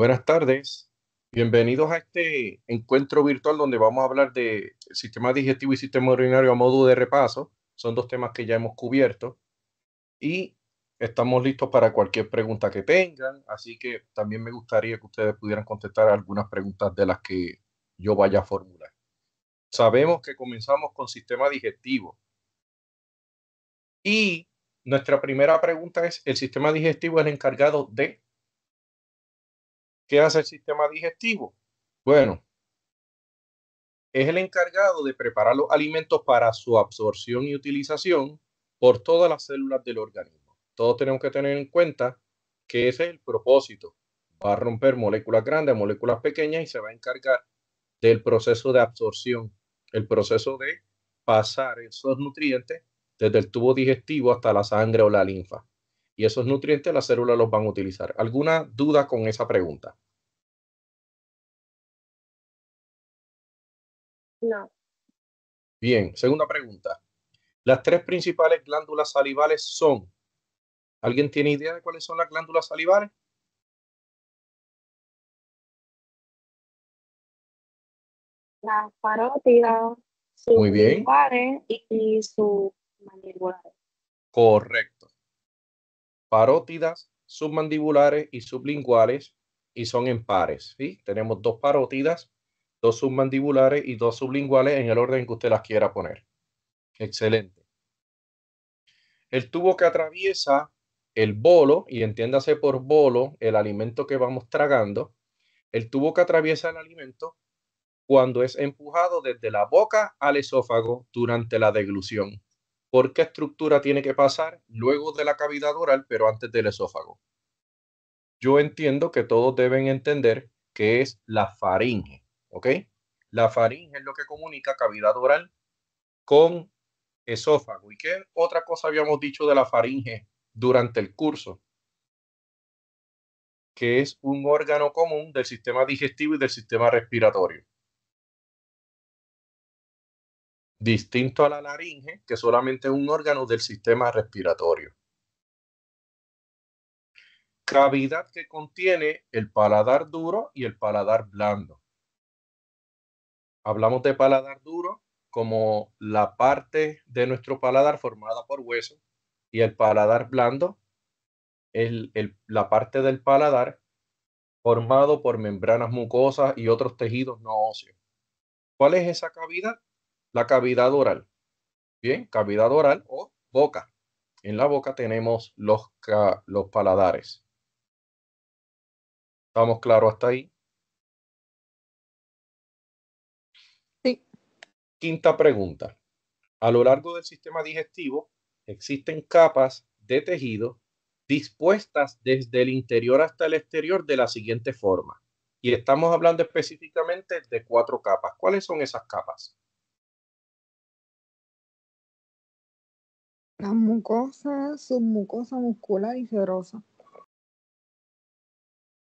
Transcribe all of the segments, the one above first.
Buenas tardes. Bienvenidos a este encuentro virtual donde vamos a hablar de sistema digestivo y sistema urinario a modo de repaso. Son dos temas que ya hemos cubierto y estamos listos para cualquier pregunta que tengan. Así que también me gustaría que ustedes pudieran contestar algunas preguntas de las que yo vaya a formular. Sabemos que comenzamos con sistema digestivo y nuestra primera pregunta es, ¿el sistema digestivo es el encargado de qué hace el sistema digestivo? Bueno, es el encargado de preparar los alimentos para su absorción y utilización por todas las células del organismo. Todos tenemos que tener en cuenta que ese es el propósito. Va a romper moléculas grandes, moléculas pequeñas y se va a encargar del proceso de absorción, el proceso de pasar esos nutrientes desde el tubo digestivo hasta la sangre o la linfa. Y esos nutrientes las células los van a utilizar. ¿Alguna duda con esa pregunta? No, Bien, segunda pregunta. Las tres principales glándulas salivales son, ¿alguien tiene idea de cuáles son las glándulas salivales? las parótidas, Muy bien, sublinguales y submandibulares. correcto. Parótidas, submandibulares y sublinguales y son en pares, ¿sí? Tenemos dos parótidas, dos submandibulares y dos sublinguales en el orden que usted las quiera poner. Excelente. El tubo que atraviesa el bolo, y entiéndase por bolo el alimento que vamos tragando, el tubo que atraviesa el alimento cuando es empujado desde la boca al esófago durante la deglución. ¿Por qué estructura tiene que pasar luego de la cavidad oral, pero antes del esófago? Yo entiendo que todos deben entender que es la faringe, ¿ok? La faringe es lo que comunica cavidad oral con esófago. ¿Y qué otra cosa habíamos dicho de la faringe durante el curso? Que es un órgano común del sistema digestivo y del sistema respiratorio. Distinto a la laringe, que solamente es un órgano del sistema respiratorio. Cavidad que contiene el paladar duro y el paladar blando. Hablamos de paladar duro como la parte de nuestro paladar formada por hueso y el paladar blando es la parte del paladar formado por membranas mucosas y otros tejidos no óseos. ¿Cuál es esa cavidad? La cavidad oral. Bien, cavidad oral o boca. En la boca tenemos los paladares. ¿Estamos claros hasta ahí? Sí. Quinta pregunta. A lo largo del sistema digestivo existen capas de tejido dispuestas desde el interior hasta el exterior de la siguiente forma. Y estamos hablando específicamente de cuatro capas. ¿Cuáles son esas capas? La mucosa, submucosa muscular y serosa.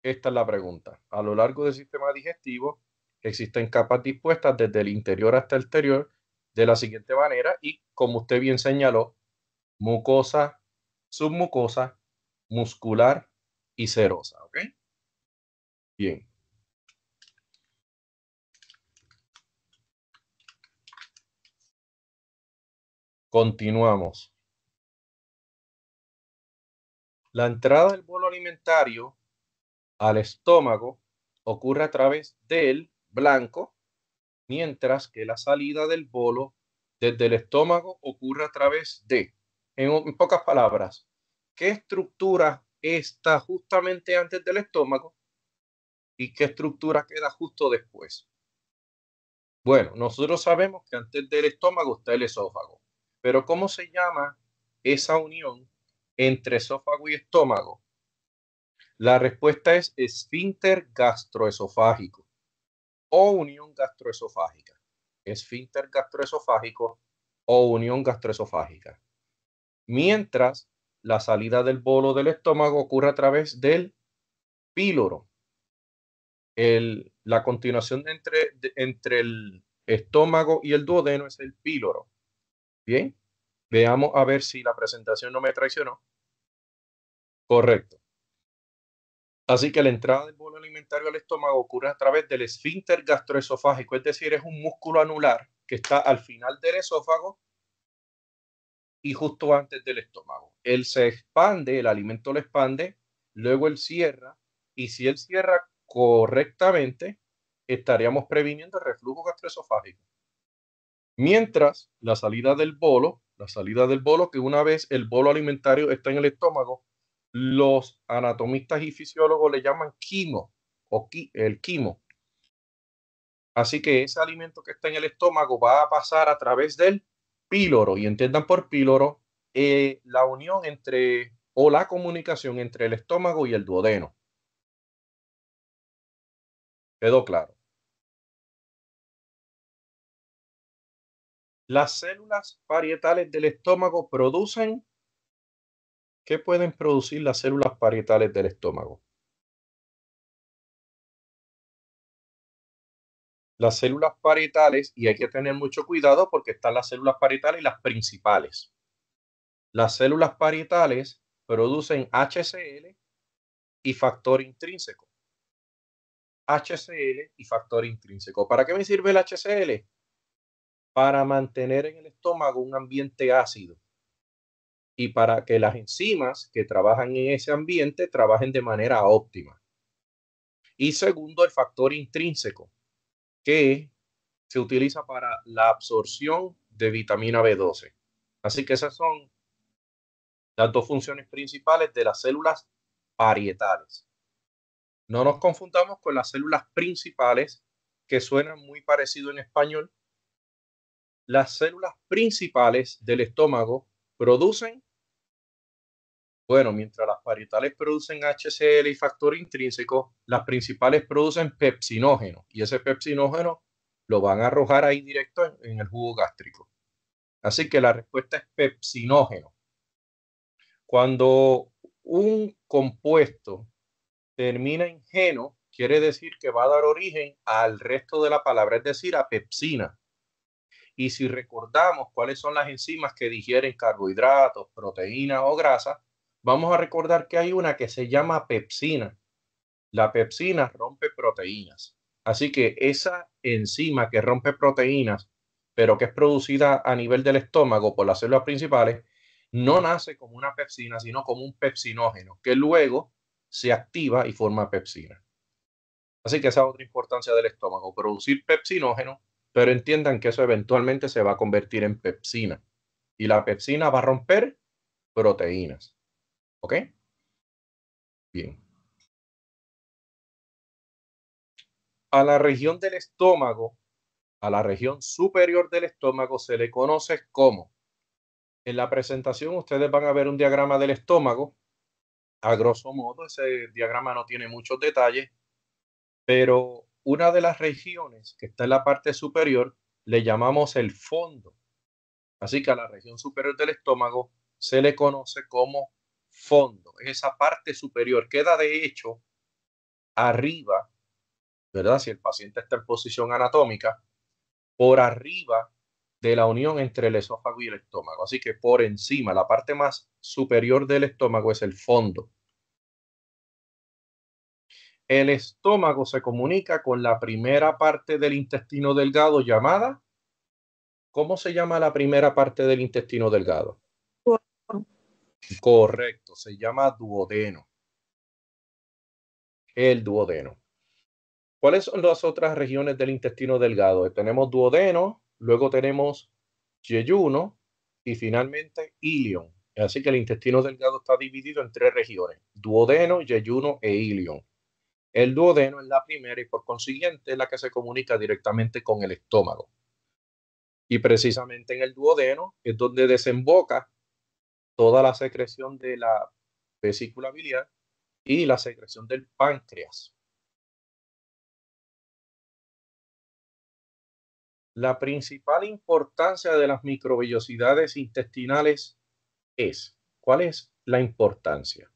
Esta es la pregunta. A lo largo del sistema digestivo existen capas dispuestas desde el interior hasta el exterior de la siguiente manera y como usted bien señaló, mucosa, submucosa, muscular y serosa. ¿Ok? Bien. Continuamos. La entrada del bolo alimentario al estómago ocurre a través del blanco, mientras que la salida del bolo desde el estómago ocurre a través de, en pocas palabras, ¿qué estructura está justamente antes del estómago y qué estructura queda justo después? Bueno, nosotros sabemos que antes del estómago está el esófago, pero ¿cómo se llama esa unión entre esófago y estómago? La respuesta es esfínter gastroesofágico o unión gastroesofágica. Esfínter gastroesofágico o unión gastroesofágica. Mientras la salida del bolo del estómago ocurre a través del píloro. La continuación entre el estómago y el duodeno es el píloro. Bien, veamos a ver si la presentación no me traicionó. Correcto. Así que la entrada del bolo alimentario al estómago ocurre a través del esfínter gastroesofágico, es decir, es un músculo anular que está al final del esófago y justo antes del estómago. Él se expande, el alimento lo expande, luego él cierra, y si él cierra correctamente, estaríamos previniendo el reflujo gastroesofágico. Mientras la salida del bolo, que una vez el bolo alimentario está en el estómago, los anatomistas y fisiólogos le llaman quimo o el quimo. Así que ese alimento que está en el estómago va a pasar a través del píloro, y entiendan por píloro la unión entre o la comunicación entre el estómago y el duodeno. ¿Quedó claro? Las células parietales del estómago producen, ¿qué pueden producir las células parietales del estómago? Las células parietales, y hay que tener mucho cuidado porque están las células parietales y las principales. Las células parietales producen HCl y factor intrínseco. HCl y factor intrínseco. ¿Para qué me sirve el HCl? Para mantener en el estómago un ambiente ácido y para que las enzimas que trabajan en ese ambiente trabajen de manera óptima. Y segundo, el factor intrínseco, que se utiliza para la absorción de vitamina B12. Así que esas son las dos funciones principales de las células parietales. No nos confundamos con las células principales, que suenan muy parecido en español. Las células principales del estómago producen, bueno, mientras las parietales producen HCl y factor intrínseco, las principales producen pepsinógeno, y ese pepsinógeno lo van a arrojar ahí directo en el jugo gástrico. Así que la respuesta es pepsinógeno. Cuando un compuesto termina en geno, quiere decir que va a dar origen al resto de la palabra, es decir, a pepsina. Y si recordamos cuáles son las enzimas que digieren carbohidratos, proteínas o grasas, vamos a recordar que hay una que se llama pepsina. La pepsina rompe proteínas. Así que esa enzima que rompe proteínas, pero que es producida a nivel del estómago por las células principales, no nace como una pepsina, sino como un pepsinógeno, que luego se activa y forma pepsina. Así que esa es otra importancia del estómago, producir pepsinógeno, pero entiendan que eso eventualmente se va a convertir en pepsina. Y la pepsina va a romper proteínas. ¿Ok? Bien. A la región del estómago, a la región superior del estómago, se le conoce como, en la presentación ustedes van a ver un diagrama del estómago. A grosso modo, ese diagrama no tiene muchos detalles, pero una de las regiones que está en la parte superior le llamamos el fondo. Así que a la región superior del estómago se le conoce como fondo. Es esa parte superior. Queda de hecho arriba, ¿verdad? Si el paciente está en posición anatómica, por arriba de la unión entre el esófago y el estómago. Así que por encima, la parte más superior del estómago es el fondo. El estómago se comunica con la primera parte del intestino delgado llamada, ¿cómo se llama la primera parte del intestino delgado? Correcto, se llama duodeno. El duodeno. ¿Cuáles son las otras regiones del intestino delgado? Tenemos duodeno, luego tenemos yeyuno y finalmente ilion. Así que el intestino delgado está dividido en tres regiones: duodeno, yeyuno e ilion. El duodeno es la primera y por consiguiente es la que se comunica directamente con el estómago. Y precisamente en el duodeno es donde desemboca toda la secreción de la vesícula biliar y la secreción del páncreas. La principal importancia de las microvellosidades intestinales es, ¿cuál es la importancia?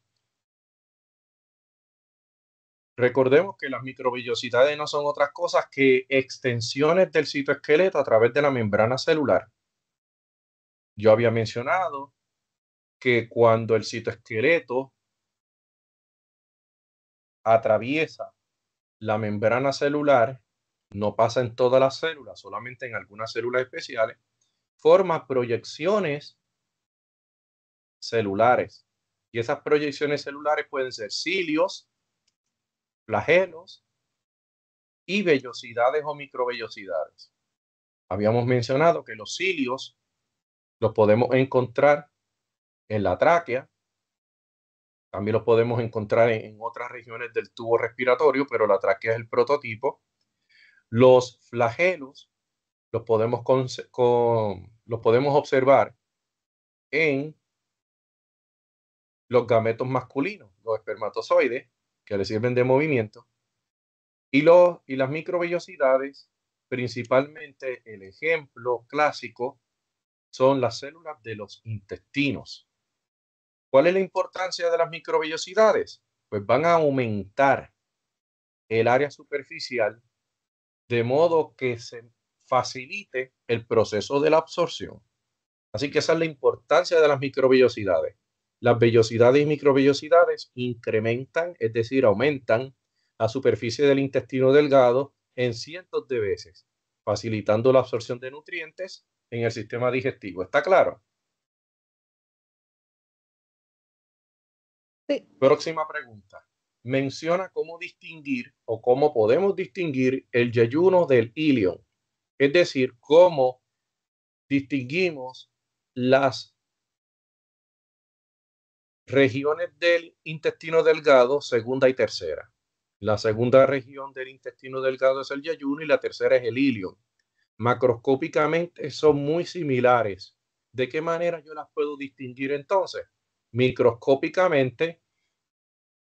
Recordemos que las microvellosidades no son otras cosas que extensiones del citoesqueleto a través de la membrana celular. Yo había mencionado que cuando el citoesqueleto atraviesa la membrana celular, no pasa en todas las células, solamente en algunas células especiales, forma proyecciones celulares. Y esas proyecciones celulares pueden ser cilios, flagelos y vellosidades o microvellosidades. Habíamos mencionado que los cilios los podemos encontrar en la tráquea, también los podemos encontrar en otras regiones del tubo respiratorio, pero la tráquea es el prototipo. Los flagelos los podemos observar en los gametos masculinos, los espermatozoides, que les sirven de movimiento, y las microvellosidades, principalmente el ejemplo clásico, son las células de los intestinos. ¿Cuál es la importancia de las microvellosidades? Pues van a aumentar el área superficial de modo que se facilite el proceso de la absorción. Así que esa es la importancia de las microvellosidades. Las vellosidades y microvellosidades incrementan, es decir, aumentan la superficie del intestino delgado en cientos de veces, facilitando la absorción de nutrientes en el sistema digestivo. ¿Está claro? Sí. Próxima pregunta. Menciona cómo distinguir o cómo podemos distinguir el yeyuno del ilion. Es decir, cómo distinguimos las regiones del intestino delgado, segunda y tercera. La segunda región del intestino delgado es el yeyuno y la tercera es el ilion. Macroscópicamente son muy similares. ¿De qué manera yo las puedo distinguir entonces? Microscópicamente,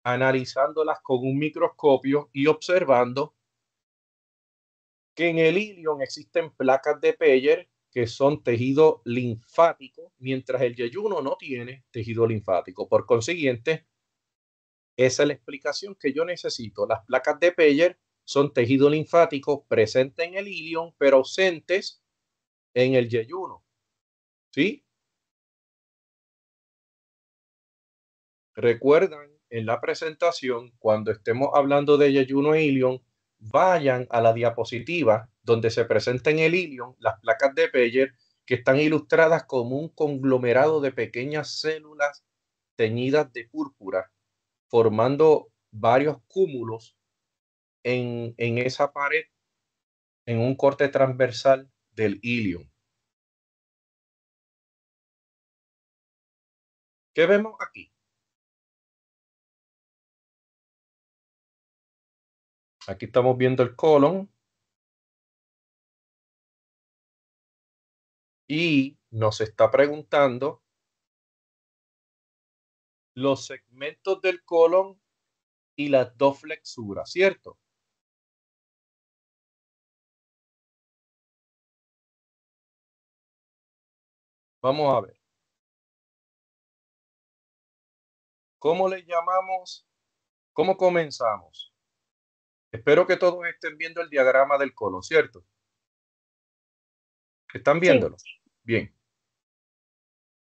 analizándolas con un microscopio y observando que en el ilion existen placas de Peyer que son tejido linfático, mientras el yeyuno no tiene tejido linfático. Por consiguiente, esa es la explicación que yo necesito. Las placas de Peyer son tejido linfático presente en el ilion, pero ausentes en el yeyuno. ¿Sí? Recuerdan en la presentación, cuando estemos hablando de yeyuno e ilion, vayan a la diapositiva donde se presenta en el ilion las placas de Peyer que están ilustradas como un conglomerado de pequeñas células teñidas de púrpura, formando varios cúmulos en esa pared, en un corte transversal del ilion. ¿Qué vemos aquí? Aquí estamos viendo el colon y nos está preguntando los segmentos del colon y las dos flexuras, ¿cierto? Vamos a ver. ¿Cómo le llamamos? ¿Cómo comenzamos? Espero que todos estén viendo el diagrama del colon, ¿cierto? ¿Están viéndolo? Sí. Bien.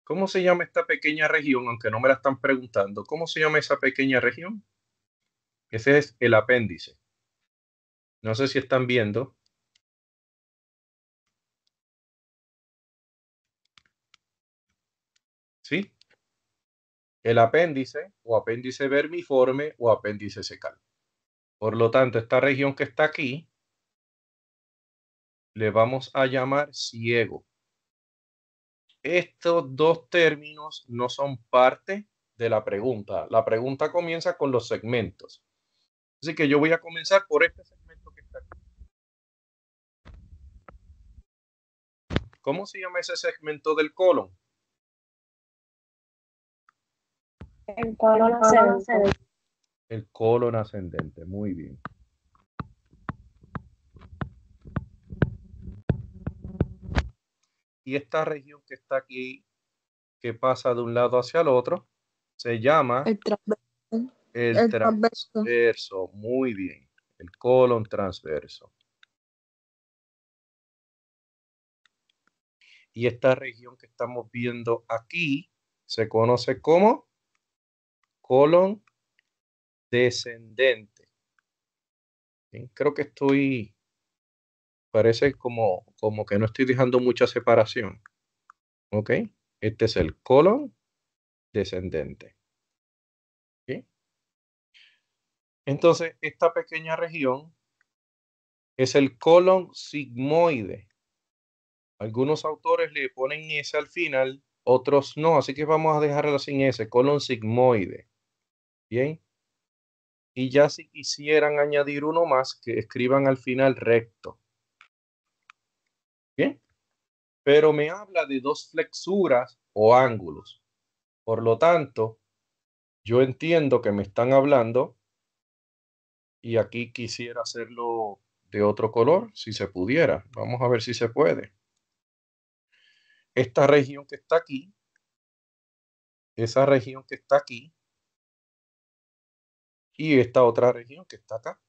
¿Cómo se llama esta pequeña región? Aunque no me la están preguntando. ¿Cómo se llama esa pequeña región? Ese es el apéndice. No sé si están viendo. ¿Sí? El apéndice o apéndice vermiforme o apéndice secal. Por lo tanto, esta región que está aquí le vamos a llamar ciego. Estos dos términos no son parte de la pregunta. La pregunta comienza con los segmentos. Así que yo voy a comenzar por este segmento que está aquí. ¿Cómo se llama ese segmento del colon? El colon ascendente. El colon ascendente. Muy bien. Y esta región que está aquí, que pasa de un lado hacia el otro, se llama el transverso. Muy bien. El colon transverso. Y esta región que estamos viendo aquí se conoce como colon descendente. Bien, creo que parece como que no estoy dejando mucha separación. ¿Ok? Este es el colon descendente. ¿Sí? Entonces, esta pequeña región es el colon sigmoide. Algunos autores le ponen S al final, otros no, así que vamos a dejarlo sin S, colon sigmoide. Bien. Y ya si quisieran añadir uno más, que escriban al final recto. Bien. Pero me habla de dos flexuras o ángulos. Por lo tanto, yo entiendo que me están hablando y aquí quisiera hacerlo de otro color, si se pudiera. Vamos a ver si se puede. Esta región que está aquí, esa región que está aquí y esta otra región que está acá.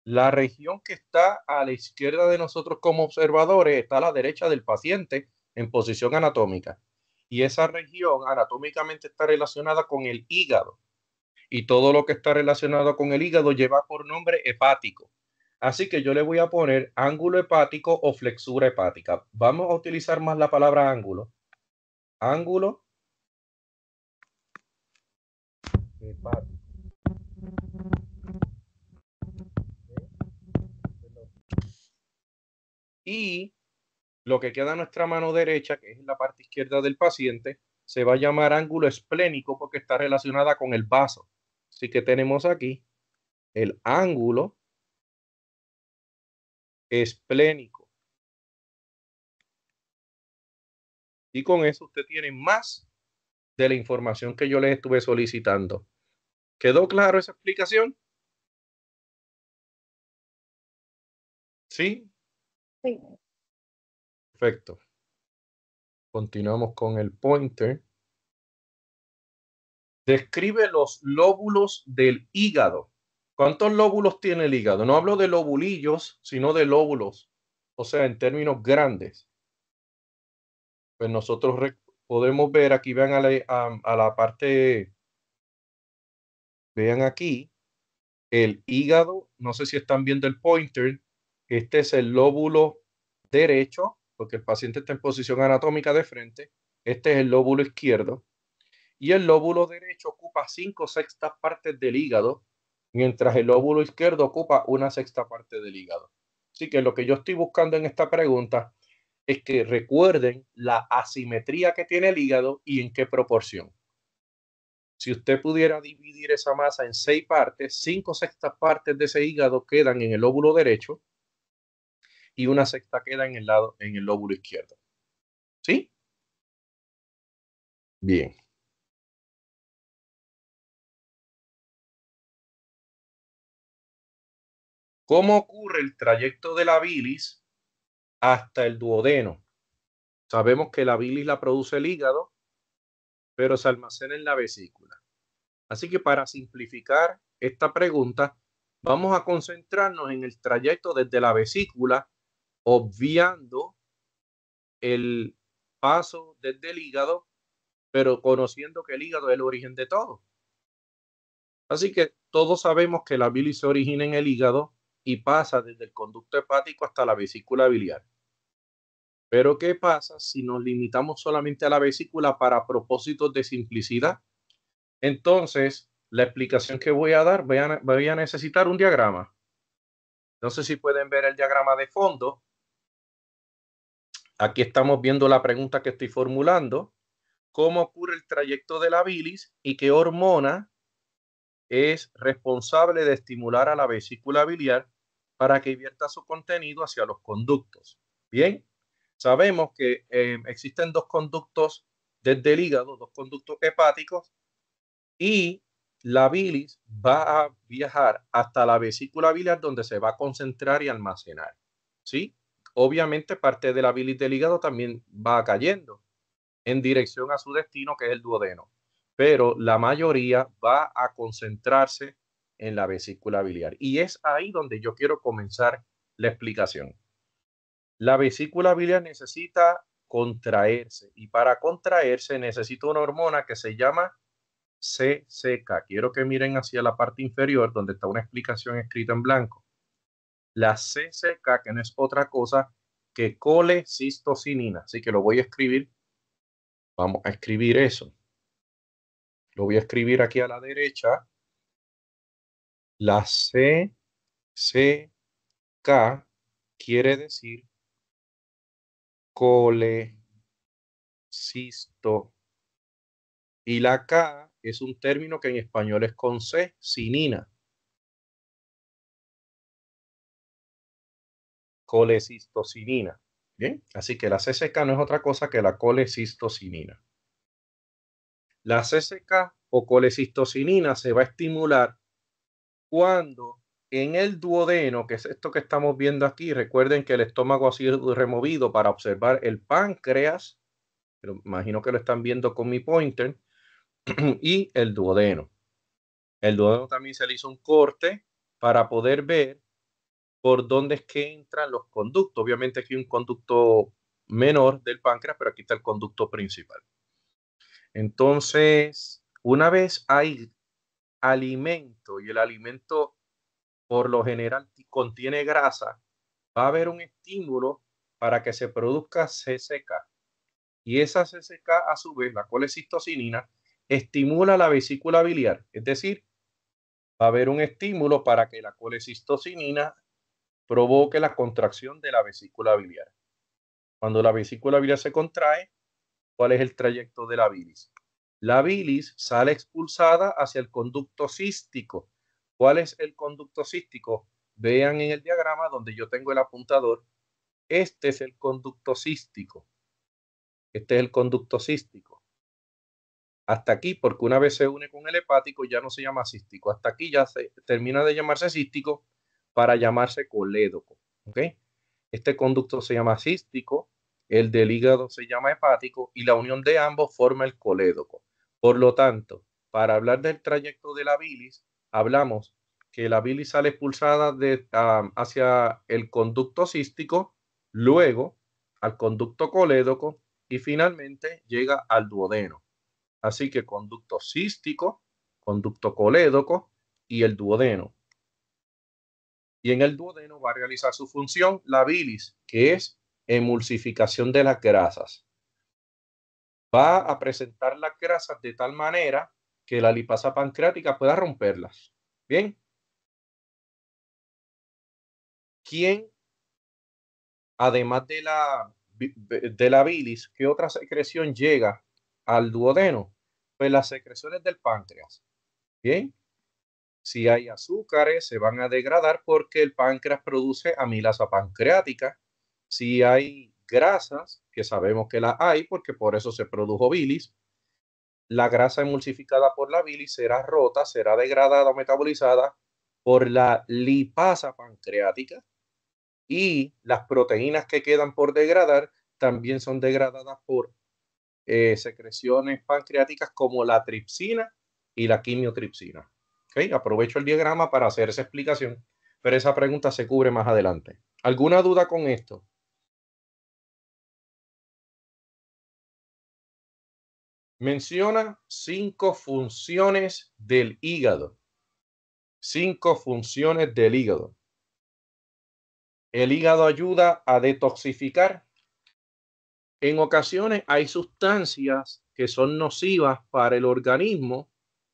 La región que está a la izquierda de nosotros como observadores está a la derecha del paciente en posición anatómica. Y esa región anatómicamente está relacionada con el hígado. Y todo lo que está relacionado con el hígado lleva por nombre hepático. Así que yo le voy a poner ángulo hepático o flexura hepática. Vamos a utilizar más la palabra ángulo. Ángulo hepático. Y lo que queda a nuestra mano derecha, que es la parte izquierda del paciente, se va a llamar ángulo esplénico porque está relacionada con el vaso. Así que tenemos aquí el ángulo esplénico. Y con eso usted tiene más de la información que yo les estuve solicitando. ¿Quedó claro esa explicación? ¿Sí? Sí. Perfecto. Continuamos con el pointer. Describe los lóbulos del hígado. ¿Cuántos lóbulos tiene el hígado? No hablo de lobulillos, sino de lóbulos. O sea, en términos grandes. Pues nosotros podemos ver aquí, vean a la parte, vean aquí, el hígado, no sé si están viendo el pointer, este es el lóbulo derecho, porque el paciente está en posición anatómica de frente, este es el lóbulo izquierdo, y el lóbulo derecho ocupa 5/6 partes del hígado, mientras el lóbulo izquierdo ocupa 1/6 parte del hígado. Así que lo que yo estoy buscando en esta pregunta es que recuerden la asimetría que tiene el hígado y en qué proporción. Si usted pudiera dividir esa masa en 6 partes, 5/6 partes de ese hígado quedan en el lóbulo derecho y 1/6 queda en el lóbulo izquierdo. ¿Sí? Bien. ¿Cómo ocurre el trayecto de la bilis hasta el duodeno? Sabemos que la bilis la produce el hígado, pero se almacena en la vesícula. Así que para simplificar esta pregunta, vamos a concentrarnos en el trayecto desde la vesícula, obviando el paso desde el hígado, pero conociendo que el hígado es el origen de todo. Así que todos sabemos que la bilis se origina en el hígado y pasa desde el conducto hepático hasta la vesícula biliar. Pero ¿qué pasa si nos limitamos solamente a la vesícula para propósitos de simplicidad? Entonces, la explicación que voy a dar, voy a necesitar un diagrama. No sé si pueden ver el diagrama de fondo. Aquí estamos viendo la pregunta que estoy formulando. ¿Cómo ocurre el trayecto de la bilis y qué hormona es responsable de estimular a la vesícula biliar para que vierta su contenido hacia los conductos? Bien, sabemos que existen dos conductos desde el hígado, dos conductos hepáticos, y la bilis va a viajar hasta la vesícula biliar donde se va a concentrar y almacenar. ¿Sí? Obviamente parte de la bilis del hígado también va cayendo en dirección a su destino, que es el duodeno, pero la mayoría va a concentrarse en la vesícula biliar. Y es ahí donde yo quiero comenzar la explicación. La vesícula biliar necesita contraerse y para contraerse necesita una hormona que se llama CCK. Quiero que miren hacia la parte inferior donde está una explicación escrita en blanco. La CCK, que no es otra cosa que colecistocinina. Así que lo voy a escribir. Vamos a escribir eso. Lo voy a escribir aquí a la derecha. La CCK quiere decir colecisto. Y la K es un término que en español es con C, cinina. Colecistocinina. Bien, así que la CCK no es otra cosa que la colecistocinina. La CCK o colecistocinina se va a estimular cuando en el duodeno, que es esto que estamos viendo aquí, recuerden que el estómago ha sido removido para observar el páncreas, pero imagino que lo están viendo con mi pointer, y el duodeno. El duodeno también se le hizo un corte para poder ver por dónde es que entran los conductos. Obviamente aquí hay un conducto menor del páncreas, pero aquí está el conducto principal. Entonces, una vez hay alimento y el alimento por lo general contiene grasa, va a haber un estímulo para que se produzca CCK. Y esa CCK, a su vez, la colecistocinina, estimula la vesícula biliar. Es decir, va a haber un estímulo para que la colecistocinina provoque la contracción de la vesícula biliar. Cuando la vesícula biliar se contrae, ¿cuál es el trayecto de la bilis? La bilis sale expulsada hacia el conducto cístico. ¿Cuál es el conducto cístico? Vean en el diagrama donde yo tengo el apuntador. Este es el conducto cístico. Este es el conducto cístico. Hasta aquí, porque una vez se une con el hepático, ya no se llama cístico. Hasta aquí ya se termina de llamarse cístico para llamarse colédoco. ¿Ok? Este conducto se llama cístico, el del hígado se llama hepático y la unión de ambos forma el colédoco. Por lo tanto, para hablar del trayecto de la bilis, hablamos que la bilis sale expulsada hacia el conducto cístico, luego al conducto colédoco y finalmente llega al duodeno. Así que conducto cístico, conducto colédoco y el duodeno. Y en el duodeno va a realizar su función la bilis, que es emulsificación de las grasas. Va a presentar las grasas de tal manera que la lipasa pancreática pueda romperlas. Bien. ¿Quién, además de la bilis, qué otra secreción llega al duodeno? Pues las secreciones del páncreas. Bien. Si hay azúcares, se van a degradar porque el páncreas produce amilasa pancreática. Si hay grasas, que sabemos que las hay porque por eso se produjo bilis, la grasa emulsificada por la bilis será rota, será degradada o metabolizada por la lipasa pancreática y las proteínas que quedan por degradar también son degradadas por secreciones pancreáticas como la tripsina y la quimiotripsina. ¿Okay? Aprovecho el diagrama para hacer esa explicación, pero esa pregunta se cubre más adelante. ¿Alguna duda con esto? Menciona 5 funciones del hígado. 5 funciones del hígado. El hígado ayuda a detoxificar. En ocasiones hay sustancias que son nocivas para el organismo,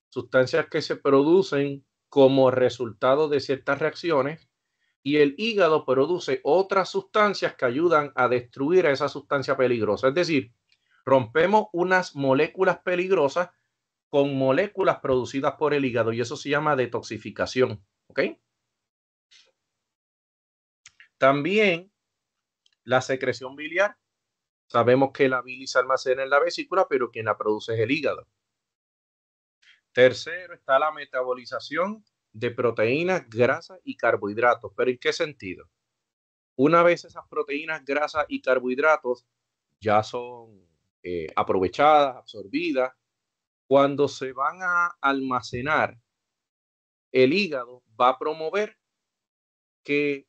sustancias que se producen como resultado de ciertas reacciones y el hígado produce otras sustancias que ayudan a destruir a esa sustancia peligrosa. Es decir, rompemos unas moléculas peligrosas con moléculas producidas por el hígado y eso se llama detoxificación. ¿Ok? También la secreción biliar. Sabemos que la bilis se almacena en la vesícula, pero quien la produce es el hígado. Tercero está la metabolización de proteínas, grasas y carbohidratos. ¿Pero en qué sentido? Una vez esas proteínas, grasas y carbohidratos ya son aprovechadas, absorbidas, cuando se van a almacenar, el hígado va a promover que,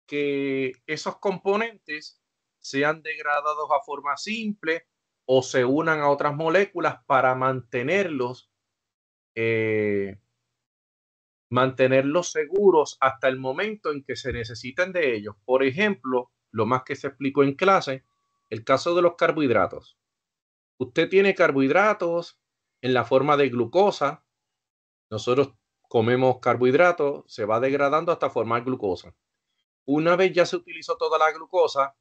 que esos componentes sean degradados a forma simple o se unan a otras moléculas para mantenerlos seguros hasta el momento en que se necesiten de ellos. Por ejemplo, lo más que se explicó en clase, el caso de los carbohidratos. Usted tiene carbohidratos en la forma de glucosa. Nosotros comemos carbohidratos, se va degradando hasta formar glucosa. Una vez ya se utilizó toda la glucosa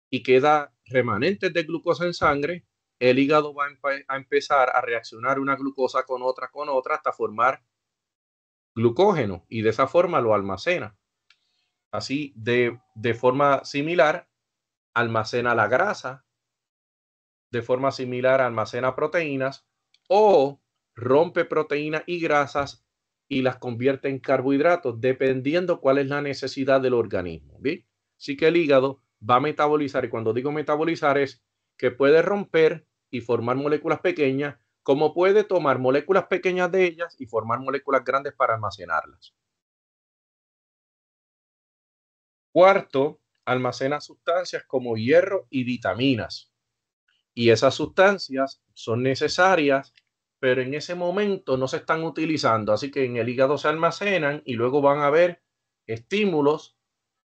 y queda remanentes de glucosa en sangre, el hígado va a empezar a reaccionar una glucosa con otra hasta formar glucógeno y de esa forma lo almacena. Así, de forma similar, almacena la grasa, de forma similar almacena proteínas o rompe proteínas y grasas y las convierte en carbohidratos dependiendo cuál es la necesidad del organismo. ¿Bien? Así que el hígado va a metabolizar, y cuando digo metabolizar es que puede romper y formar moléculas pequeñas, como puede tomar moléculas pequeñas de ellas y formar moléculas grandes para almacenarlas. Cuarto, almacena sustancias como hierro y vitaminas. Y esas sustancias son necesarias, pero en ese momento no se están utilizando. Así que en el hígado se almacenan y luego van a haber estímulos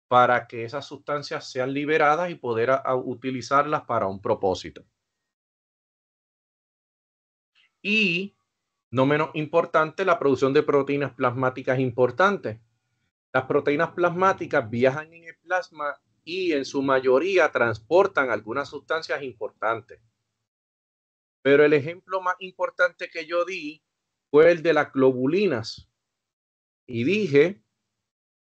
para que esas sustancias sean liberadas y poder utilizarlas para un propósito. Y no menos importante, la producción de proteínas plasmáticas importante. Las proteínas plasmáticas viajan en el plasma y en su mayoría transportan algunas sustancias importantes. Pero el ejemplo más importante que yo di fue el de las globulinas. Y dije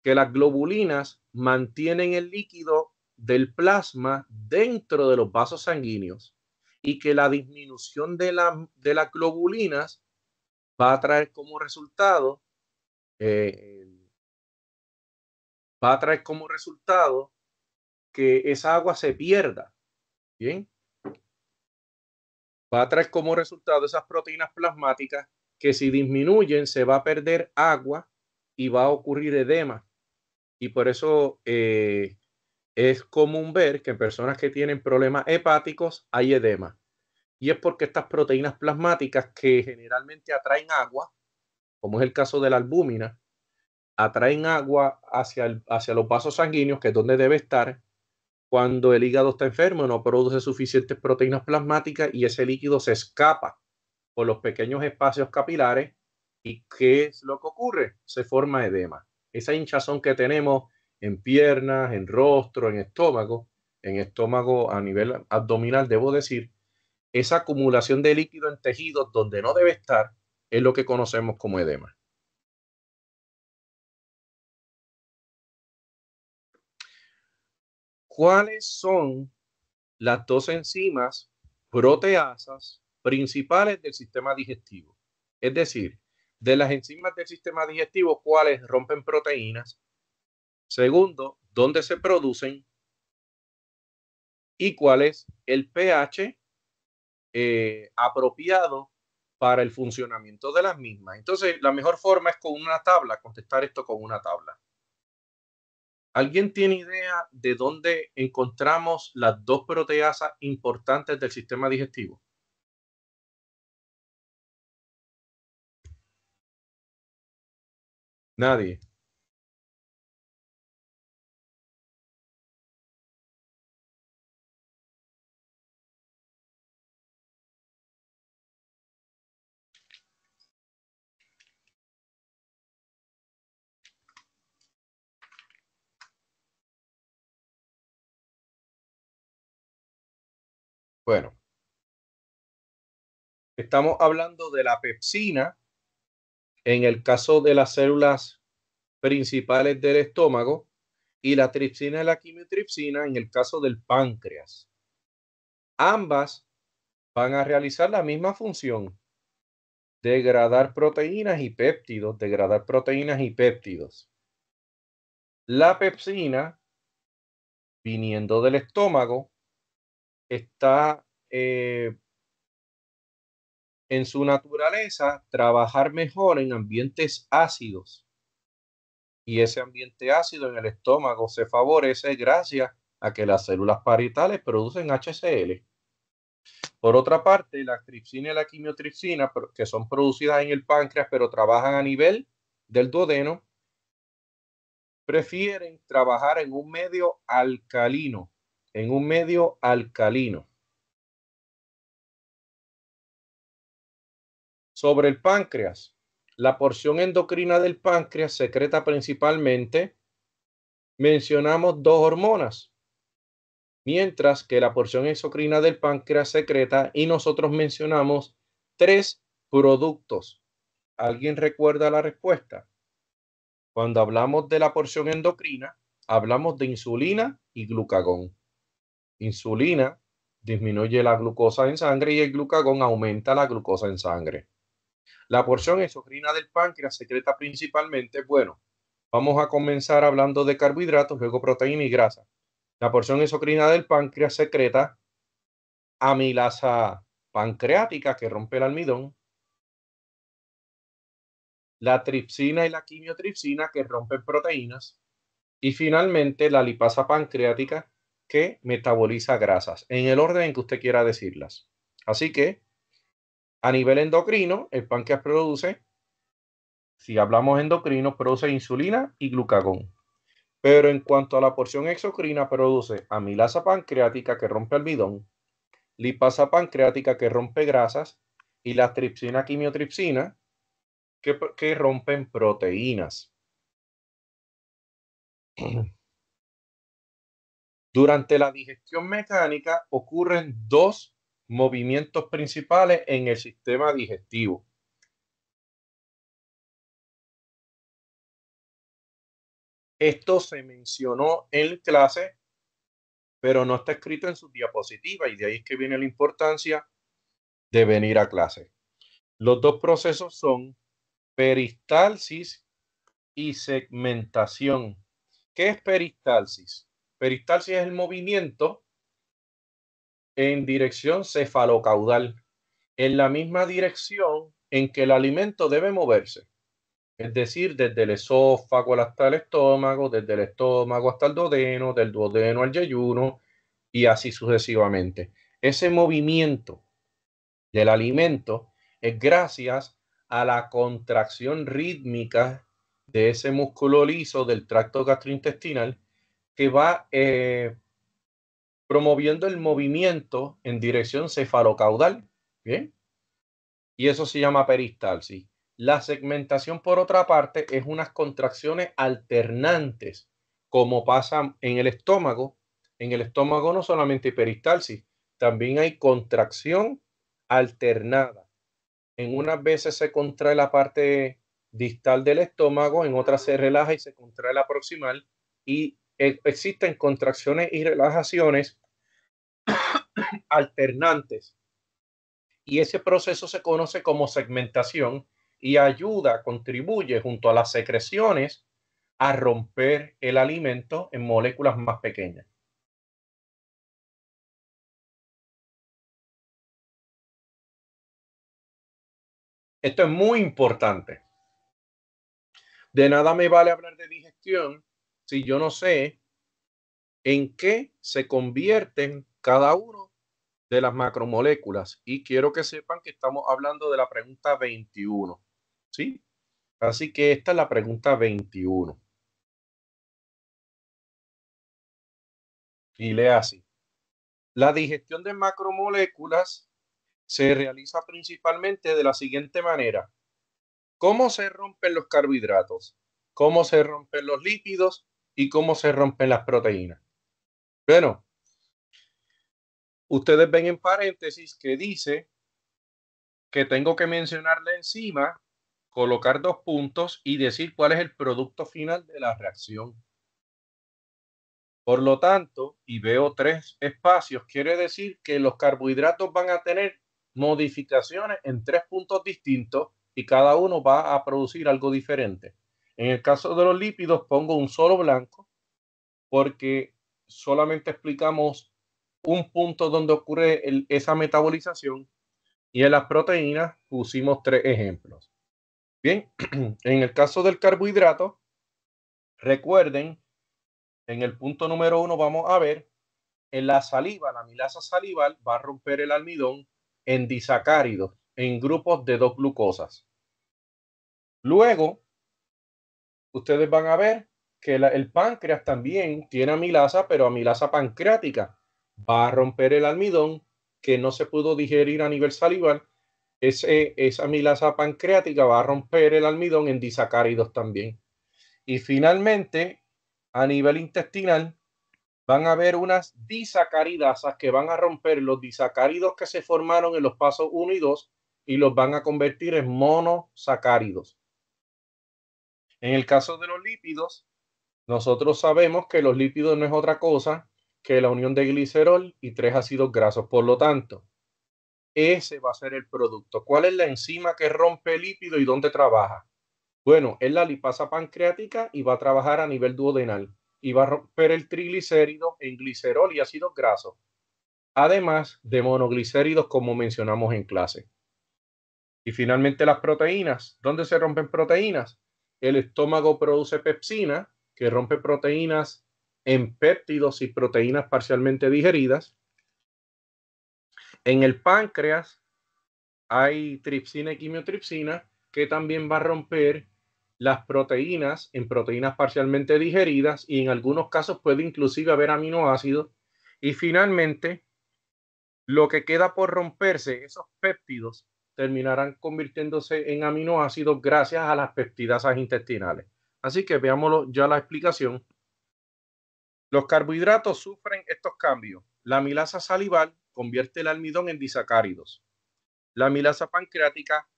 que las globulinas mantienen el líquido del plasma dentro de los vasos sanguíneos y que la disminución de las globulinas va a traer como resultado que esa agua se pierda. Bien, va a traer como resultado esas proteínas plasmáticas que si disminuyen se va a perder agua y va a ocurrir edema. Y por eso es común ver que en personas que tienen problemas hepáticos hay edema. Y es porque estas proteínas plasmáticas que generalmente atraen agua, como es el caso de la albúmina, atraen agua hacia los vasos sanguíneos, que es donde debe estar. Cuando el hígado está enfermo, no produce suficientes proteínas plasmáticas y ese líquido se escapa por los pequeños espacios capilares. ¿Y qué es lo que ocurre? Se forma edema. Esa hinchazón que tenemos en piernas, en rostro, en estómago a nivel abdominal, debo decir, esa acumulación de líquido en tejidos donde no debe estar es lo que conocemos como edema. ¿Cuáles son las dos enzimas proteasas principales del sistema digestivo? Es decir, de las enzimas del sistema digestivo, ¿cuáles rompen proteínas? Segundo, ¿dónde se producen? ¿Y cuál es el pH apropiado para el funcionamiento de las mismas? Entonces, la mejor forma es con una tabla, contestar esto con una tabla. ¿Alguien tiene idea de dónde encontramos las dos proteasas importantes del sistema digestivo? Nadie. Bueno, estamos hablando de la pepsina en el caso de las células principales del estómago y la tripsina y la quimiotripsina en el caso del páncreas. Ambas van a realizar la misma función, degradar proteínas y péptidos, degradar proteínas y péptidos. La pepsina, viniendo del estómago, está en su naturaleza trabajar mejor en ambientes ácidos. Y ese ambiente ácido en el estómago se favorece gracias a que las células parietales producen HCl. Por otra parte, la tripsina y la quimiotripsina, que son producidas en el páncreas, pero trabajan a nivel del duodeno, prefieren trabajar en un medio alcalino, Sobre el páncreas, la porción endocrina del páncreas secreta principalmente, mencionamos dos hormonas, mientras que la porción exocrina del páncreas secreta y nosotros mencionamos tres productos. ¿Alguien recuerda la respuesta? Cuando hablamos de la porción endocrina, hablamos de insulina y glucagón. Insulina disminuye la glucosa en sangre y el glucagón aumenta la glucosa en sangre. La porción exocrina del páncreas secreta principalmente, bueno, vamos a comenzar hablando de carbohidratos, luego proteína y grasa. La porción exocrina del páncreas secreta amilasa pancreática que rompe el almidón, la tripsina y la quimiotripsina que rompen proteínas y finalmente la lipasa pancreática que metaboliza grasas, en el orden en que usted quiera decirlas. Así que a nivel endocrino, el páncreas produce, si hablamos endocrino, produce insulina y glucagón. Pero en cuanto a la porción exocrina, produce amilasa pancreática que rompe almidón, lipasa pancreática que rompe grasas y la tripsina quimiotripsina que rompen proteínas. Durante la digestión mecánica ocurren dos movimientos principales en el sistema digestivo. Esto se mencionó en clase, pero no está escrito en su diapositiva y de ahí es que viene la importancia de venir a clase. Los dos procesos son peristalsis y segmentación. ¿Qué es peristalsis? Peristalsis es el movimiento en dirección cefalocaudal, en la misma dirección en que el alimento debe moverse. Es decir, desde el esófago hasta el estómago, desde el estómago hasta el duodeno, del duodeno al yeyuno y así sucesivamente. Ese movimiento del alimento es gracias a la contracción rítmica de ese músculo liso del tracto gastrointestinal que va promoviendo el movimiento en dirección cefalocaudal. ¿Bien? Y eso se llama peristalsis. La segmentación, por otra parte, es unas contracciones alternantes, como pasa en el estómago. En el estómago no solamente hay peristalsis, también hay contracción alternada. En unas veces se contrae la parte distal del estómago, en otras se relaja y se contrae la proximal, y existen contracciones y relajaciones alternantes. Y ese proceso se conoce como segmentación y ayuda, contribuye junto a las secreciones a romper el alimento en moléculas más pequeñas. Esto es muy importante. De nada me vale hablar de digestión si yo no sé en qué se convierten cada uno de las macromoléculas. Y quiero que sepan que estamos hablando de la pregunta 21. ¿Sí? Así que esta es la pregunta 21. Y lee así. La digestión de macromoléculas se realiza principalmente de la siguiente manera. ¿Cómo se rompen los carbohidratos? ¿Cómo se rompen los lípidos? ¿Y cómo se rompen las proteínas? Bueno, ustedes ven en paréntesis que dice que tengo que mencionar la enzima, colocar dos puntos y decir cuál es el producto final de la reacción. Por lo tanto, y veo tres espacios, quiere decir que los carbohidratos van a tener modificaciones en tres puntos distintos y cada uno va a producir algo diferente. En el caso de los lípidos pongo un solo blanco porque solamente explicamos un punto donde ocurre esa metabolización y en las proteínas pusimos tres ejemplos. Bien, en el caso del carbohidrato, recuerden, en el punto número 1 vamos a ver en la saliva, la amilasa salival va a romper el almidón en disacáridos, en grupos de 2 glucosas. Luego, ustedes van a ver que el páncreas también tiene amilasa, pero amilasa pancreática. Va a romper el almidón que no se pudo digerir a nivel salival. Esa amilasa pancreática va a romper el almidón en disacáridos también. Y finalmente, a nivel intestinal, van a haber unas disacaridasas que van a romper los disacáridos que se formaron en los pasos 1 y 2 y los van a convertir en monosacáridos. En el caso de los lípidos, nosotros sabemos que los lípidos no es otra cosa que la unión de glicerol y 3 ácidos grasos. Por lo tanto, ese va a ser el producto. ¿Cuál es la enzima que rompe el lípido y dónde trabaja? Bueno, es la lipasa pancreática y va a trabajar a nivel duodenal y va a romper el triglicérido en glicerol y ácidos grasos, además de monoglicéridos como mencionamos en clase. Y finalmente las proteínas. ¿Dónde se rompen proteínas? El estómago produce pepsina, que rompe proteínas en péptidos y proteínas parcialmente digeridas. En el páncreas hay tripsina y quimiotripsina, que también va a romper las proteínas en proteínas parcialmente digeridas y en algunos casos puede inclusive haber aminoácidos. Y finalmente, lo que queda por romperse, esos péptidos, terminarán convirtiéndose en aminoácidos gracias a las peptidasas intestinales. Así que veámoslo ya la explicación. Los carbohidratos sufren estos cambios. La amilasa salival convierte el almidón en disacáridos. La amilasa pancreática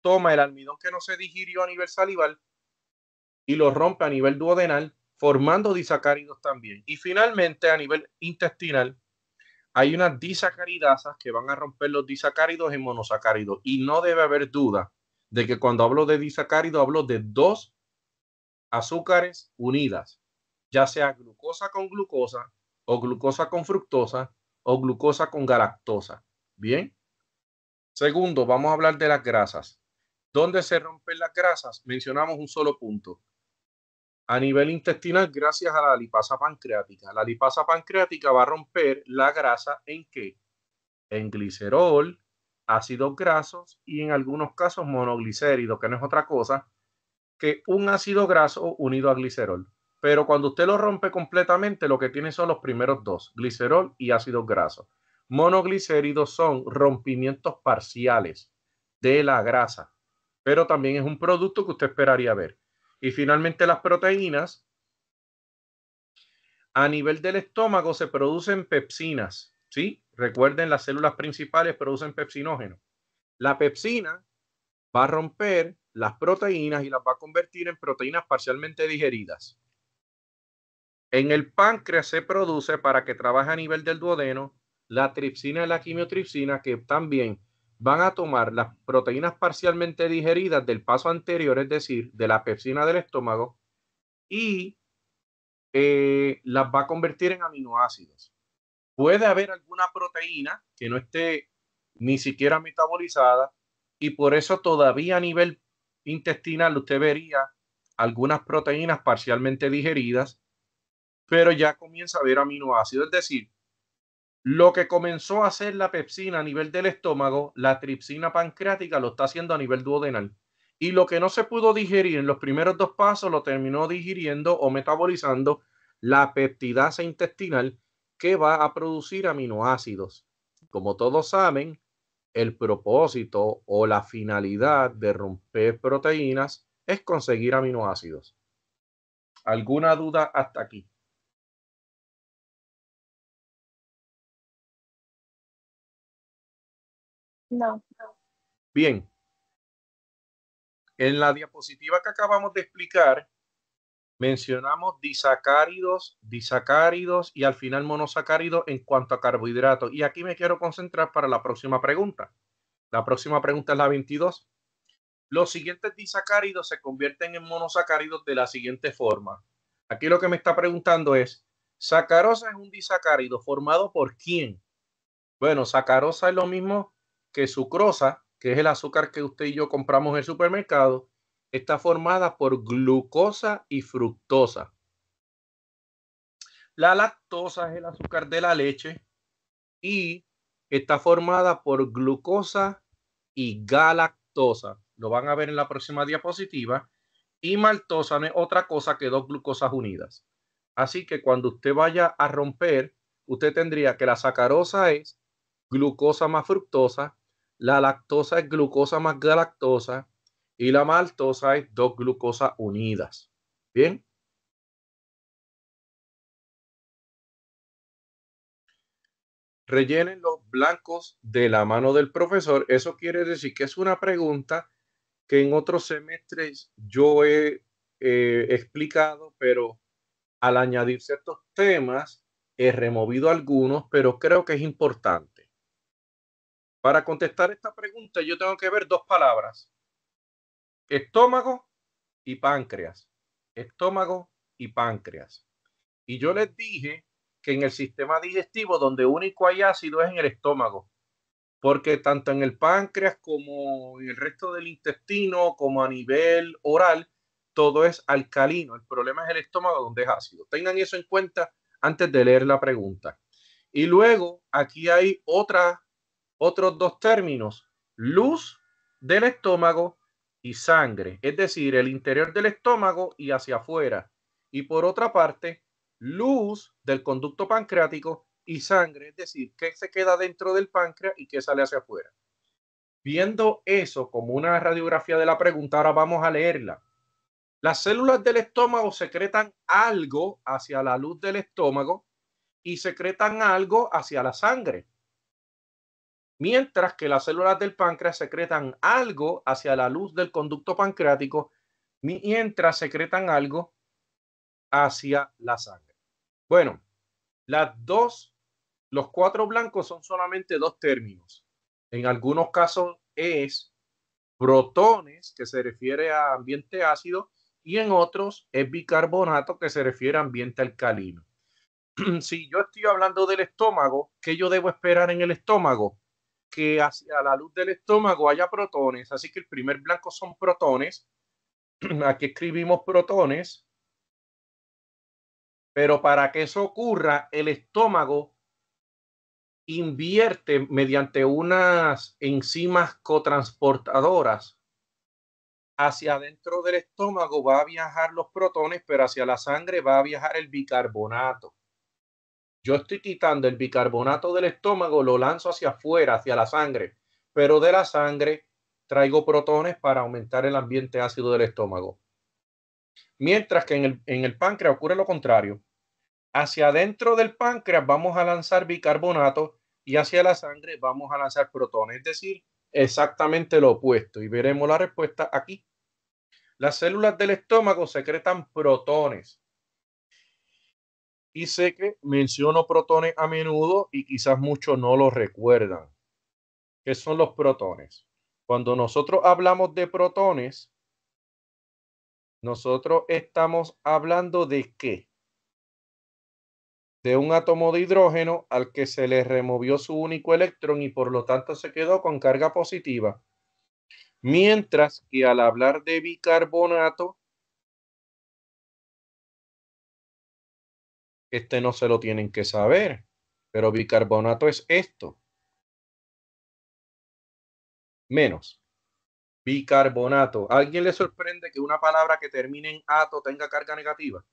toma el almidón que no se digirió a nivel salival y lo rompe a nivel duodenal, formando disacáridos también. Y finalmente, a nivel intestinal, hay unas disacaridasas que van a romper los disacáridos en monosacáridos. Y no debe haber duda de que cuando hablo de disacáridos, hablo de 2 azúcares unidas, ya sea glucosa con glucosa, o glucosa con fructosa, o glucosa con galactosa. Bien. Segundo, vamos a hablar de las grasas. ¿Dónde se rompen las grasas? Mencionamos un solo punto. A nivel intestinal, gracias a la lipasa pancreática. La lipasa pancreática va a romper la grasa ¿en qué? En glicerol, ácidos grasos y en algunos casos monoglicéridos, que no es otra cosa que un ácido graso unido a glicerol. Pero cuando usted lo rompe completamente, lo que tiene son los primeros dos, glicerol y ácidos grasos. Monoglicéridos son rompimientos parciales de la grasa, pero también es un producto que usted esperaría ver. Y finalmente las proteínas, a nivel del estómago se producen pepsinas, ¿sí? Recuerden, las células principales producen pepsinógeno. La pepsina va a romper las proteínas y las va a convertir en proteínas parcialmente digeridas. En el páncreas se produce, para que trabaje a nivel del duodeno, la tripsina y la quimiotripsina, que también van a tomar las proteínas parcialmente digeridas del paso anterior, es decir, de la pepsina del estómago, y las va a convertir en aminoácidos. Puede haber alguna proteína que no esté ni siquiera metabolizada y por eso todavía a nivel intestinal usted vería algunas proteínas parcialmente digeridas, pero ya comienza a haber aminoácidos. Es decir, lo que comenzó a hacer la pepsina a nivel del estómago, la tripsina pancreática lo está haciendo a nivel duodenal. Y lo que no se pudo digerir en los primeros 2 pasos lo terminó digiriendo o metabolizando la peptidasa intestinal, que va a producir aminoácidos. Como todos saben, el propósito o la finalidad de romper proteínas es conseguir aminoácidos. ¿Alguna duda hasta aquí? No. Bien, en la diapositiva que acabamos de explicar, mencionamos disacáridos y al final monosacáridos en cuanto a carbohidratos. Y aquí me quiero concentrar para la próxima pregunta. La próxima pregunta es la 22. Los siguientes disacáridos se convierten en monosacáridos de la siguiente forma. Aquí lo que me está preguntando es, ¿sacarosa es un disacárido formado por quién? Bueno, sacarosa es lo mismo que sucrosa, que es el azúcar que usted y yo compramos en el supermercado. Está formada por glucosa y fructosa. La lactosa es el azúcar de la leche y está formada por glucosa y galactosa. Lo van a ver en la próxima diapositiva. Y maltosa no es otra cosa que dos glucosas unidas. Así que cuando usted vaya a romper, usted tendría que la sacarosa es glucosa más fructosa, la lactosa es glucosa más galactosa y la maltosa es dos glucosas unidas. Bien. Rellenen los blancos de la mano del profesor. Eso quiere decir que es una pregunta que en otros semestres yo he explicado, pero al añadir ciertos temas he removido algunos, pero creo que es importante. Para contestar esta pregunta yo tengo que ver dos palabras: estómago y páncreas. Estómago y páncreas. Y yo les dije que en el sistema digestivo donde único hay ácido es en el estómago, porque tanto en el páncreas como en el resto del intestino, como a nivel oral, todo es alcalino. El problema es el estómago donde es ácido. Tengan eso en cuenta antes de leer la pregunta. Y luego aquí hay otros dos términos: luz del estómago y sangre, es decir, el interior del estómago y hacia afuera. Y por otra parte, luz del conducto pancreático y sangre, es decir, qué se queda dentro del páncreas y qué sale hacia afuera. Viendo eso como una radiografía de la pregunta, ahora vamos a leerla. Las células del estómago secretan algo hacia la luz del estómago y secretan algo hacia la sangre, mientras que las células del páncreas secretan algo hacia la luz del conducto pancreático, mientras secretan algo hacia la sangre. Bueno, los cuatro blancos son solamente dos términos. En algunos casos es protones, que se refiere a ambiente ácido, y en otros es bicarbonato, que se refiere a ambiente alcalino. Si yo estoy hablando del estómago, ¿qué yo debo esperar en el estómago? Que hacia la luz del estómago haya protones. Así que el primer blanco son protones. Aquí escribimos protones. Pero para que eso ocurra, el estómago invierte mediante unas enzimas cotransportadoras. Hacia adentro del estómago va a viajar los protones, pero hacia la sangre va a viajar el bicarbonato. Yo estoy quitando el bicarbonato del estómago, lo lanzo hacia afuera, hacia la sangre, pero de la sangre traigo protones para aumentar el ambiente ácido del estómago. Mientras que en el páncreas ocurre lo contrario. Hacia adentro del páncreas vamos a lanzar bicarbonato y hacia la sangre vamos a lanzar protones, es decir, exactamente lo opuesto. Y veremos la respuesta aquí. Las células del estómago secretan protones. Y sé que menciono protones a menudo y quizás muchos no lo recuerdan. ¿Qué son los protones? Cuando nosotros hablamos de protones, nosotros estamos hablando de ¿qué? De un átomo de hidrógeno al que se le removió su único electrón y por lo tanto se quedó con carga positiva. Mientras que al hablar de bicarbonato, este no se lo tienen que saber, pero bicarbonato es esto. Menos. Bicarbonato. ¿A alguien le sorprende que una palabra que termine en ato tenga carga negativa?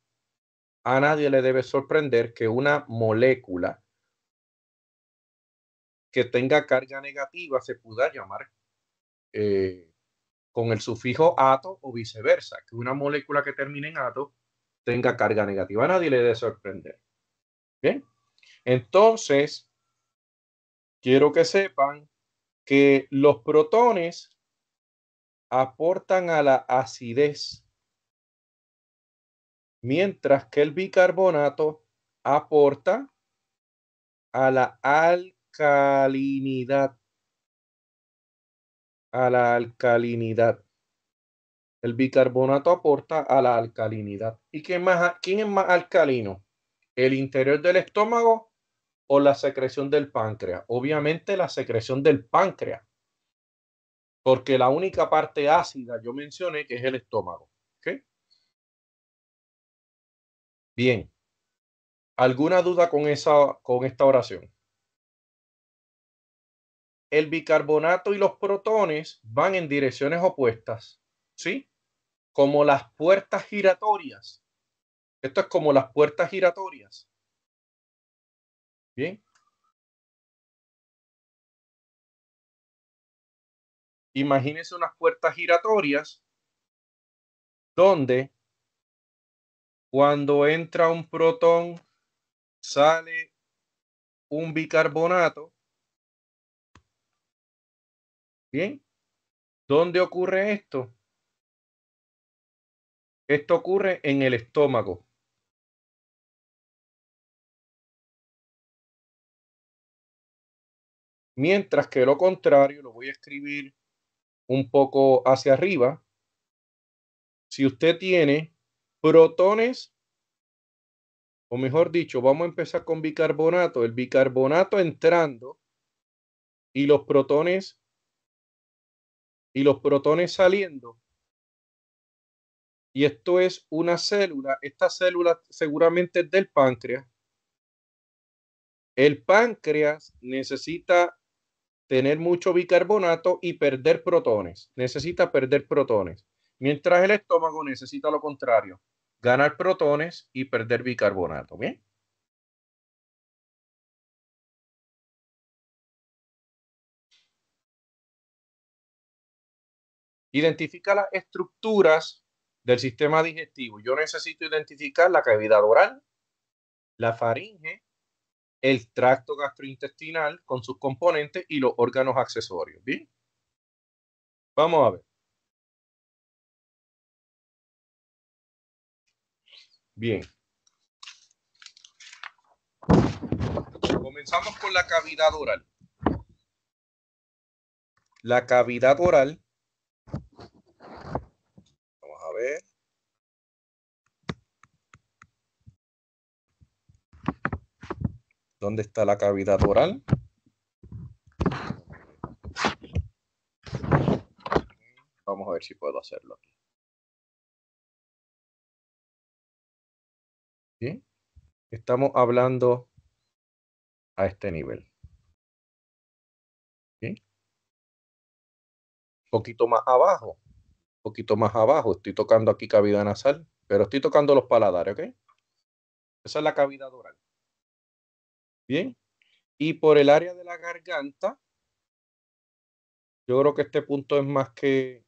A nadie le debe sorprender que una molécula que tenga carga negativa se pueda llamar con el sufijo ato o viceversa, que una molécula que termine en ato tenga carga negativa. A nadie le debe sorprender. Bien, entonces quiero que sepan que los protones aportan a la acidez, mientras que el bicarbonato aporta a la alcalinidad. A la alcalinidad. El bicarbonato aporta a la alcalinidad. ¿Y quién es más alcalino? ¿El interior del estómago o la secreción del páncreas? Obviamente la secreción del páncreas, porque la única parte ácida yo mencioné que es el estómago. ¿Okay? Bien. ¿Alguna duda con esta oración? el bicarbonato y los protones van en direcciones opuestas, ¿sí? Como las puertas giratorias. Esto es como las puertas giratorias. Bien. Imagínense unas puertas giratorias donde cuando entra un protón sale un bicarbonato. Bien. ¿Dónde ocurre esto? Esto ocurre en el estómago. Mientras que lo contrario, lo voy a escribir un poco hacia arriba. Si usted tiene protones, o mejor dicho, vamos a empezar con bicarbonato, el bicarbonato entrando y los protones saliendo. Y esto es una célula, esta célula seguramente es del páncreas. El páncreas necesita tener mucho bicarbonato y perder protones, necesita perder protones, mientras el estómago necesita lo contrario, ganar protones y perder bicarbonato. Bien. Identifica las estructuras del sistema digestivo. Yo necesito identificar la cavidad oral, la faringe, el tracto gastrointestinal con sus componentes y los órganos accesorios. Bien. Vamos a ver. Bien. Comenzamos con la cavidad oral. La cavidad oral. Vamos a ver. ¿Dónde está la cavidad oral? Vamos a ver si puedo hacerlo aquí. Bien. Estamos hablando a este nivel. Bien. Poquito más abajo. Poquito más abajo. Estoy tocando aquí cavidad nasal, pero estoy tocando los paladares, ¿ok? Esa es la cavidad oral. Bien. Y por el área de la garganta, yo creo que este punto es más que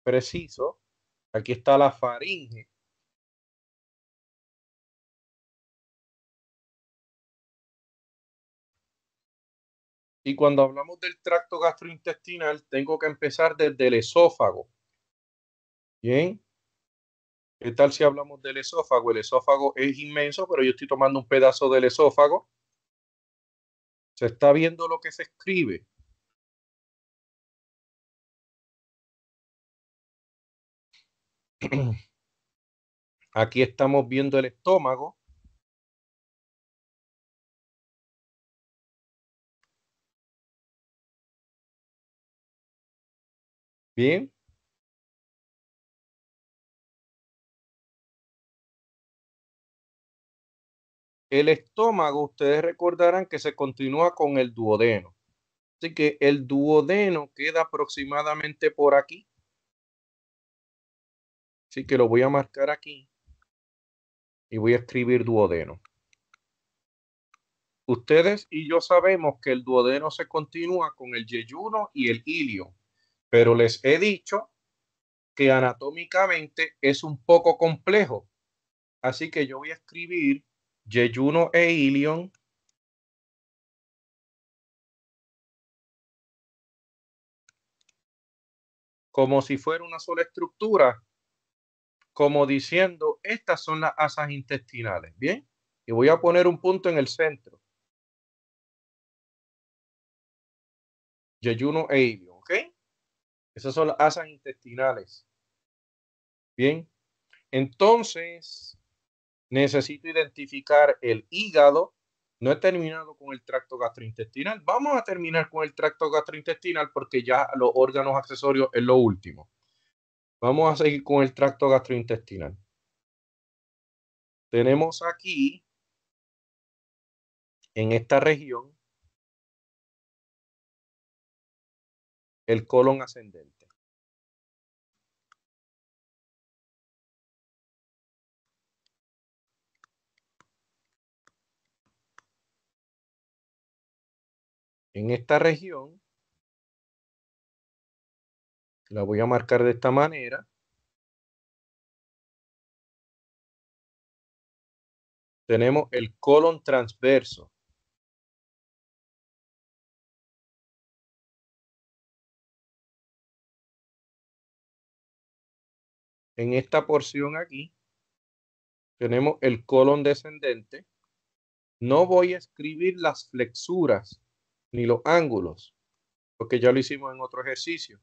preciso. Aquí está la faringe. Y cuando hablamos del tracto gastrointestinal, tengo que empezar desde el esófago. Bien. ¿Qué tal si hablamos del esófago? El esófago es inmenso, pero yo estoy tomando un pedazo del esófago. Se está viendo lo que se escribe. Aquí estamos viendo el estómago. Bien. El estómago, ustedes recordarán que se continúa con el duodeno. Así que el duodeno queda aproximadamente por aquí. Así que lo voy a marcar aquí y voy a escribir duodeno. Ustedes y yo sabemos que el duodeno se continúa con el yeyuno y el ilio, pero les he dicho que anatómicamente es un poco complejo. Así que yo voy a escribir yeyuno e ilion como si fuera una sola estructura, como diciendo, estas son las asas intestinales. Bien, y voy a poner un punto en el centro. Yeyuno e ilion, ¿ok? Esas son las asas intestinales. Bien, entonces necesito identificar el hígado. No he terminado con el tracto gastrointestinal. Vamos a terminar con el tracto gastrointestinal porque ya los órganos accesorios es lo último. Vamos a seguir con el tracto gastrointestinal. Tenemos aquí, en esta región, el colon ascendente. En esta región, la voy a marcar de esta manera. Tenemos el colon transverso. En esta porción aquí, tenemos el colon descendente. No voy a escribir las flexuras ni los ángulos, porque ya lo hicimos en otro ejercicio.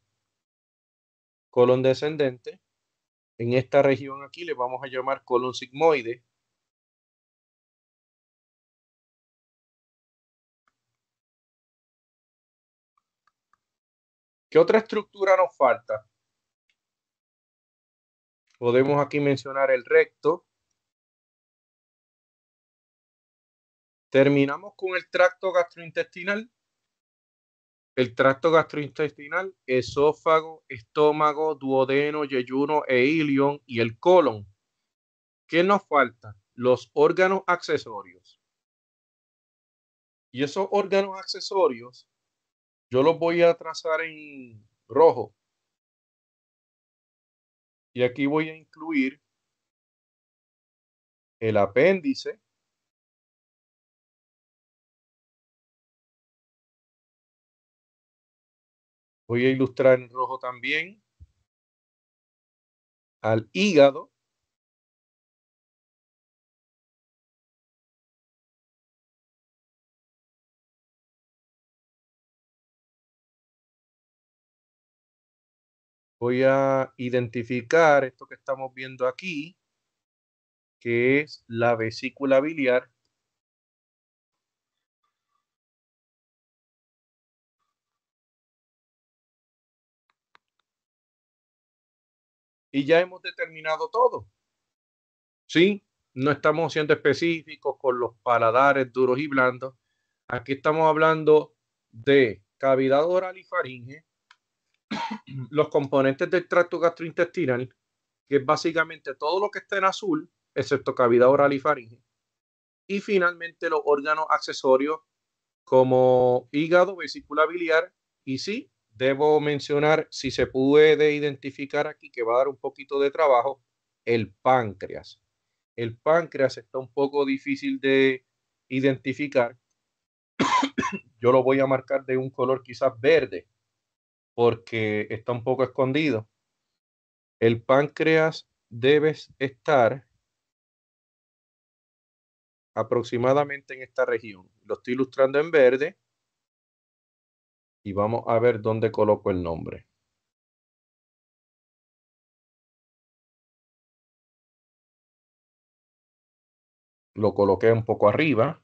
Colon descendente. En esta región aquí le vamos a llamar colon sigmoide. ¿Qué otra estructura nos falta? Podemos aquí mencionar el recto. Terminamos con el tracto gastrointestinal. El tracto gastrointestinal, esófago, estómago, duodeno, yeyuno e ilion y el colon. ¿Qué nos falta? Los órganos accesorios. Y esos órganos accesorios yo los voy a trazar en rojo. Y aquí voy a incluir el apéndice, voy a ilustrar en rojo también al hígado, voy a identificar esto que estamos viendo aquí, que es la vesícula biliar. Y ya hemos determinado todo. Sí, no estamos siendo específicos con los paladares duros y blandos. Aquí estamos hablando de cavidad oral y faringe, los componentes del tracto gastrointestinal, que es básicamente todo lo que está en azul, excepto cavidad oral y faringe. Y finalmente los órganos accesorios como hígado, vesícula biliar. Y sí, debo mencionar, si se puede identificar aquí, que va a dar un poquito de trabajo, el páncreas. El páncreas está un poco difícil de identificar. Yo lo voy a marcar de un color quizás verde, porque está un poco escondido. El páncreas debe estar aproximadamente en esta región. Lo estoy ilustrando en verde y vamos a ver dónde coloco el nombre. Lo coloqué un poco arriba.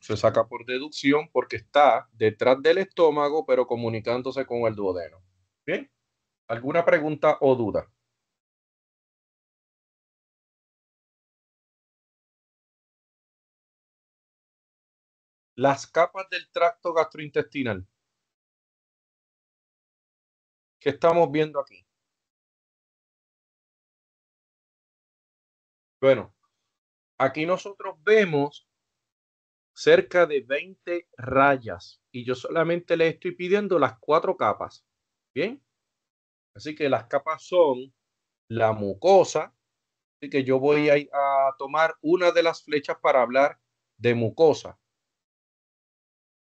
Se saca por deducción porque está detrás del estómago, pero comunicándose con el duodeno. Bien, ¿alguna pregunta o duda? Las capas del tracto gastrointestinal. ¿Qué estamos viendo aquí? Bueno, aquí nosotros vemos cerca de 20 rayas y yo solamente le estoy pidiendo las 4 capas. Bien, así que las capas son la mucosa, así que yo voy a tomar una de las flechas para hablar de mucosa.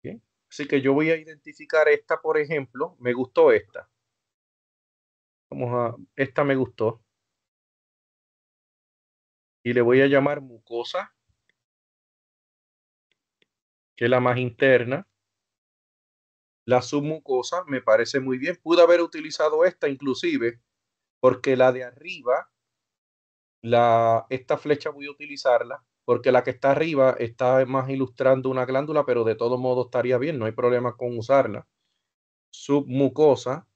Bien, así que yo voy a identificar esta, por ejemplo, me gustó esta. Esta me gustó y le voy a llamar mucosa, que es la más interna. La submucosa me parece muy bien. Pude haber utilizado esta inclusive porque la de arriba, esta flecha voy a utilizarla porque la que está arriba está más ilustrando una glándula, pero de todo modo estaría bien, no hay problema con usarla. Submucosa.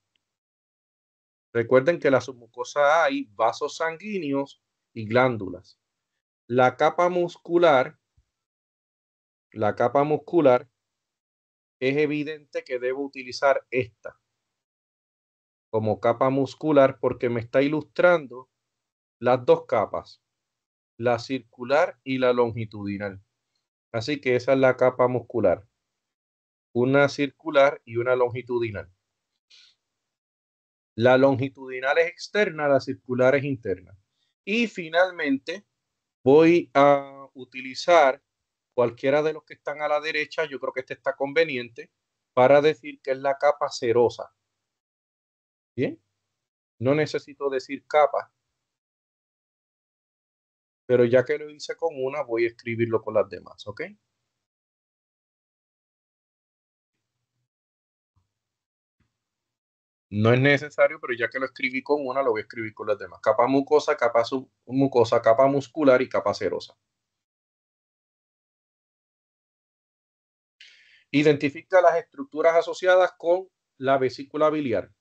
Recuerden que la submucosa hay vasos sanguíneos y glándulas. La capa muscular la capa muscular, es evidente que debo utilizar esta como capa muscular porque me está ilustrando las dos capas, la circular y la longitudinal. Así que esa es la capa muscular, una circular y una longitudinal. La longitudinal es externa, la circular es interna. Y finalmente voy a utilizar cualquiera de los que están a la derecha, yo creo que este está conveniente, para decir que es la capa serosa. Bien, no necesito decir capa, pero ya que lo hice con una, voy a escribirlo con las demás, ¿ok? No es necesario, pero ya que lo escribí con una, lo voy a escribir con las demás. Capa mucosa, capa submucosa, capa muscular y capa serosa. Identifica las estructuras asociadas con la vesícula biliar.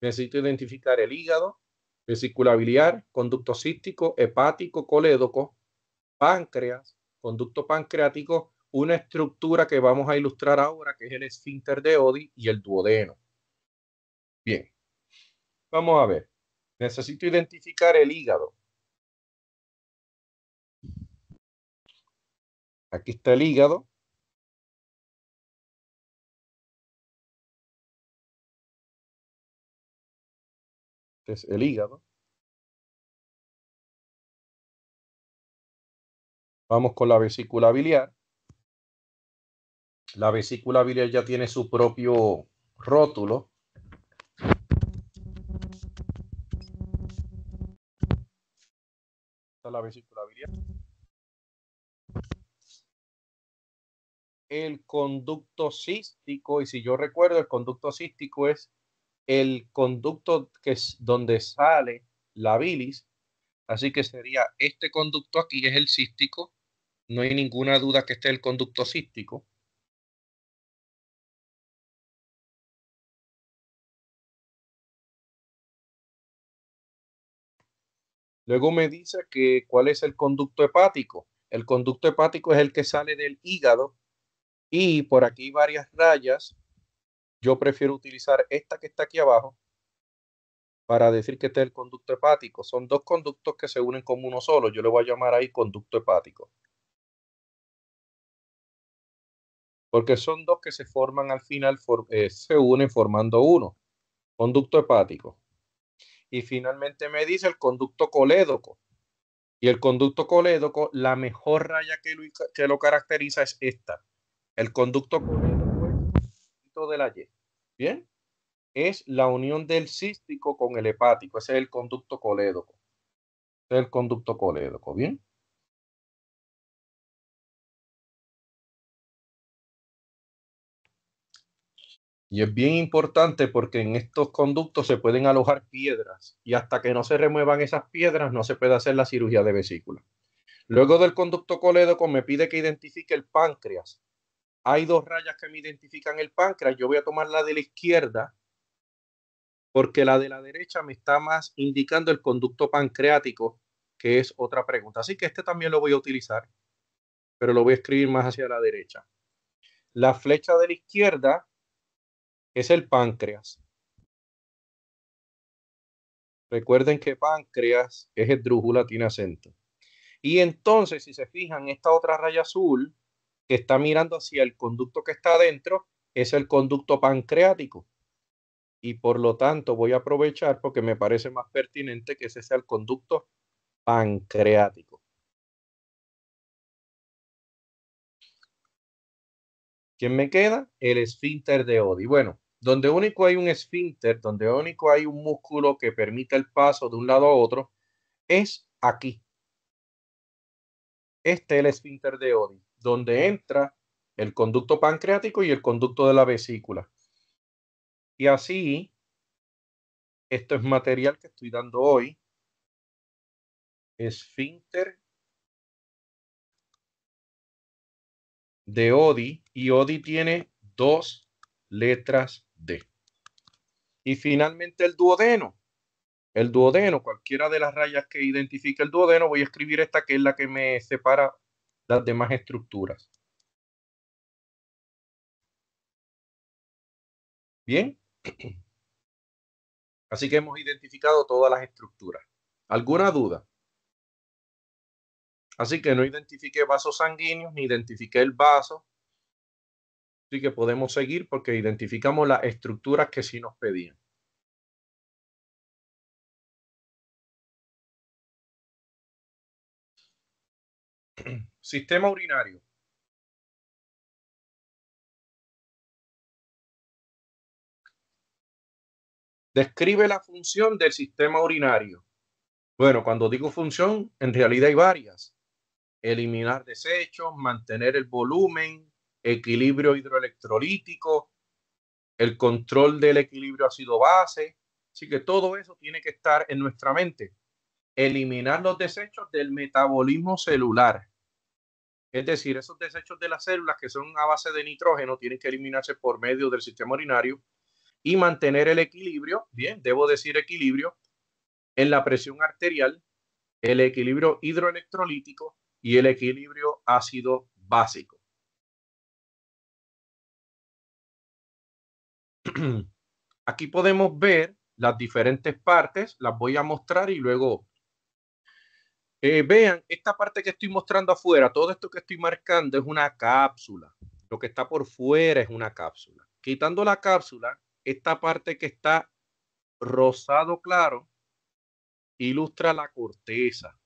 Necesito identificar el hígado, vesícula biliar, conducto cístico, hepático, colédoco, páncreas, conducto pancreático, una estructura que vamos a ilustrar ahora, que es el esfínter de Oddi y el duodeno. Bien, vamos a ver. Necesito identificar el hígado. Aquí está el hígado. Este es el hígado. Vamos con la vesícula biliar. La vesícula biliar ya tiene su propio rótulo. Esta es la vesícula biliar. El conducto cístico, y si yo recuerdo, el conducto cístico es el conducto que es donde sale la bilis, así que sería este conducto aquí es el cístico, no hay ninguna duda que este es el conducto cístico. Luego me dice que cuál es el conducto hepático. El conducto hepático es el que sale del hígado y por aquí varias rayas. Yo prefiero utilizar esta que está aquí abajo para decir que este es el conducto hepático. Son dos conductos que se unen como uno solo. Yo le voy a llamar ahí conducto hepático. Porque son dos que se forman al final, se unen formando uno. Conducto hepático. Y finalmente me dice el conducto colédoco. Y el conducto colédoco, la mejor raya que lo caracteriza es esta. El conducto colédoco es de la Y. Bien. Es la unión del cístico con el hepático. Ese es el conducto colédoco. Ese es el conducto colédoco. Bien. Y es bien importante porque en estos conductos se pueden alojar piedras y hasta que no se remuevan esas piedras no se puede hacer la cirugía de vesícula. Luego del conducto colédoco me pide que identifique el páncreas. Hay dos rayas que me identifican el páncreas. Yo voy a tomar la de la izquierda porque la de la derecha me está más indicando el conducto pancreático, que es otra pregunta. Así que este también lo voy a utilizar, pero lo voy a escribir más hacia la derecha. La flecha de la izquierda es el páncreas. Recuerden que páncreas es esdrújula, tiene acento. Y entonces, si se fijan, esta otra raya azul que está mirando hacia el conducto que está adentro es el conducto pancreático. Y por lo tanto voy a aprovechar porque me parece más pertinente que ese sea el conducto pancreático. ¿Quién me queda? El esfínter de Oddi. Bueno, donde único hay un esfínter, donde único hay un músculo que permite el paso de un lado a otro, es aquí. Este es el esfínter de Oddi, donde entra el conducto pancreático y el conducto de la vesícula. Y así, esto es material que estoy dando hoy. Esfínter de Oddi, y Oddi tiene dos letras D. Y finalmente el duodeno. El duodeno, cualquiera de las rayas que identifique el duodeno, voy a escribir esta que es la que me separa las demás estructuras. Bien. Así que hemos identificado todas las estructuras. ¿Alguna duda? Así que no identifiqué vasos sanguíneos ni identifiqué el vaso. Así que podemos seguir porque identificamos las estructuras que sí nos pedían. Sistema urinario. Describe la función del sistema urinario. Bueno, cuando digo función, en realidad hay varias. Eliminar desechos, mantener el volumen, equilibrio hidroelectrolítico, el control del equilibrio ácido-base. Así que todo eso tiene que estar en nuestra mente. Eliminar los desechos del metabolismo celular. Es decir, esos desechos de las células que son a base de nitrógeno tienen que eliminarse por medio del sistema urinario y mantener el equilibrio, bien, debo decir equilibrio, en la presión arterial, el equilibrio hidroelectrolítico y el equilibrio ácido básico. Aquí podemos ver las diferentes partes, las voy a mostrar y luego vean, esta parte que estoy mostrando afuera, todo esto que estoy marcando es una cápsula. Lo que está por fuera es una cápsula. Quitando la cápsula, esta parte que está rosado claro ilustra la corteza.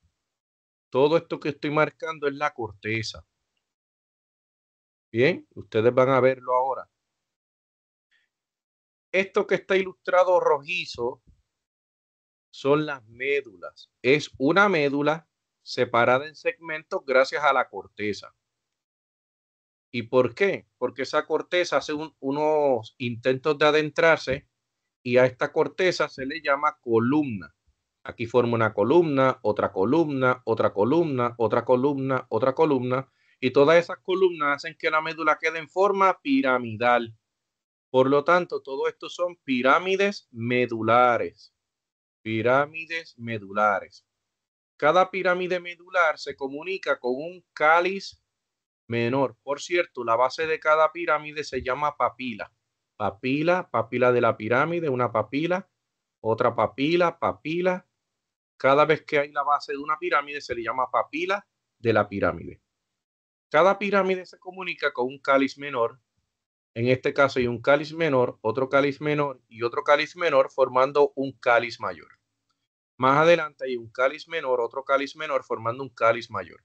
Todo esto que estoy marcando es la corteza. Bien, ustedes van a verlo ahora. Esto que está ilustrado rojizo son las médulas. Es una médula separada en segmentos gracias a la corteza. ¿Y por qué? Porque esa corteza hace unos intentos de adentrarse y a esta corteza se le llama columna. Aquí forma una columna, otra columna, otra columna, otra columna, otra columna, y todas esas columnas hacen que la médula quede en forma piramidal. Por lo tanto, todo esto son pirámides medulares. Pirámides medulares. Cada pirámide medular se comunica con un cáliz menor. Por cierto, la base de cada pirámide se llama papila. Papila, papila de la pirámide, una papila, otra papila, papila. Cada vez que hay la base de una pirámide se le llama papila de la pirámide. Cada pirámide se comunica con un cáliz menor. En este caso hay un cáliz menor, otro cáliz menor y otro cáliz menor formando un cáliz mayor. Más adelante hay un cáliz menor, otro cáliz menor formando un cáliz mayor.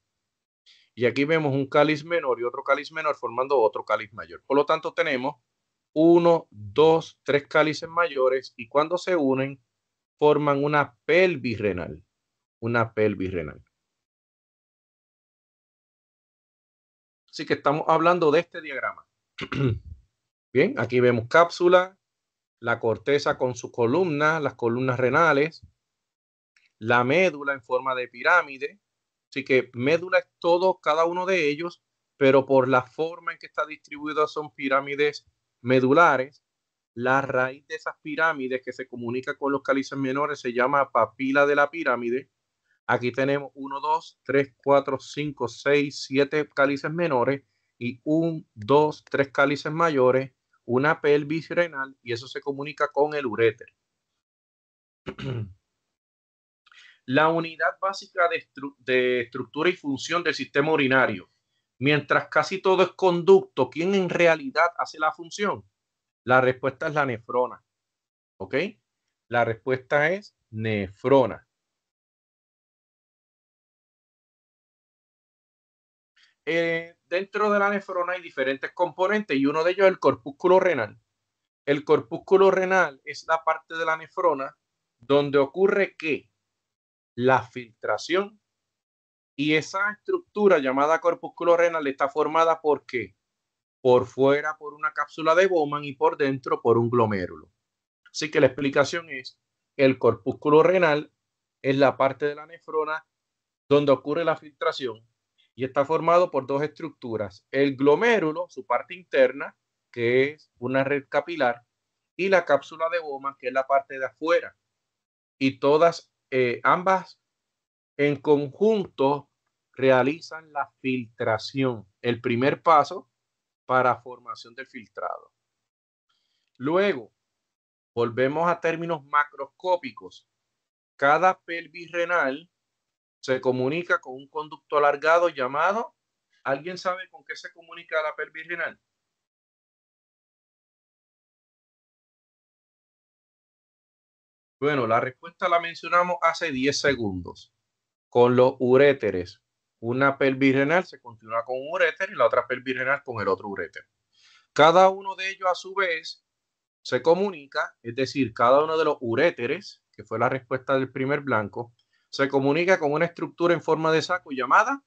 Y aquí vemos un cáliz menor y otro cáliz menor formando otro cáliz mayor. Por lo tanto, tenemos 1, 2, 3 cálices mayores y cuando se unen forman una pelvis renal. Una pelvis renal. Así que estamos hablando de este diagrama. Bien, aquí vemos cápsula, la corteza con sus columnas, las columnas renales, la médula en forma de pirámide. Así que médula es todo, cada uno de ellos, pero por la forma en que está distribuido son pirámides medulares. La raíz de esas pirámides que se comunica con los cálices menores se llama papila de la pirámide. Aquí tenemos 1, 2, 3, 4, 5, 6, 7 cálices menores y 1, 2, 3 cálices mayores, una pelvis renal y eso se comunica con el uréter. La unidad básica de estructura y función del sistema urinario. Mientras casi todo es conducto, ¿quién en realidad hace la función? La respuesta es la nefrona. ¿Ok? La respuesta es nefrona. Dentro de la nefrona hay diferentes componentes y uno de ellos es el corpúsculo renal. El corpúsculo renal es la parte de la nefrona donde ocurre que la filtración y esa estructura llamada corpúsculo renal está formada por ¿qué? Por fuera por una cápsula de Bowman y por dentro por un glomérulo. Así que la explicación es el corpúsculo renal es la parte de la nefrona donde ocurre la filtración y está formado por dos estructuras, el glomérulo, su parte interna, que es una red capilar, y la cápsula de Bowman, que es la parte de afuera. Y todas, ambas en conjunto, realizan la filtración, el primer paso para formación del filtrado. Luego, volvemos a términos macroscópicos. Cada pelvis renal se comunica con un conducto alargado llamado... ¿Alguien sabe con qué se comunica la pelvis renal? Bueno, la respuesta la mencionamos hace 10 segundos. Con los uréteres. Una pelvis renal se continúa con un uréter y la otra pelvis renal con el otro uréter. Cada uno de ellos a su vez se comunica, es decir, cada uno de los uréteres, que fue la respuesta del primer blanco, se comunica con una estructura en forma de saco llamada,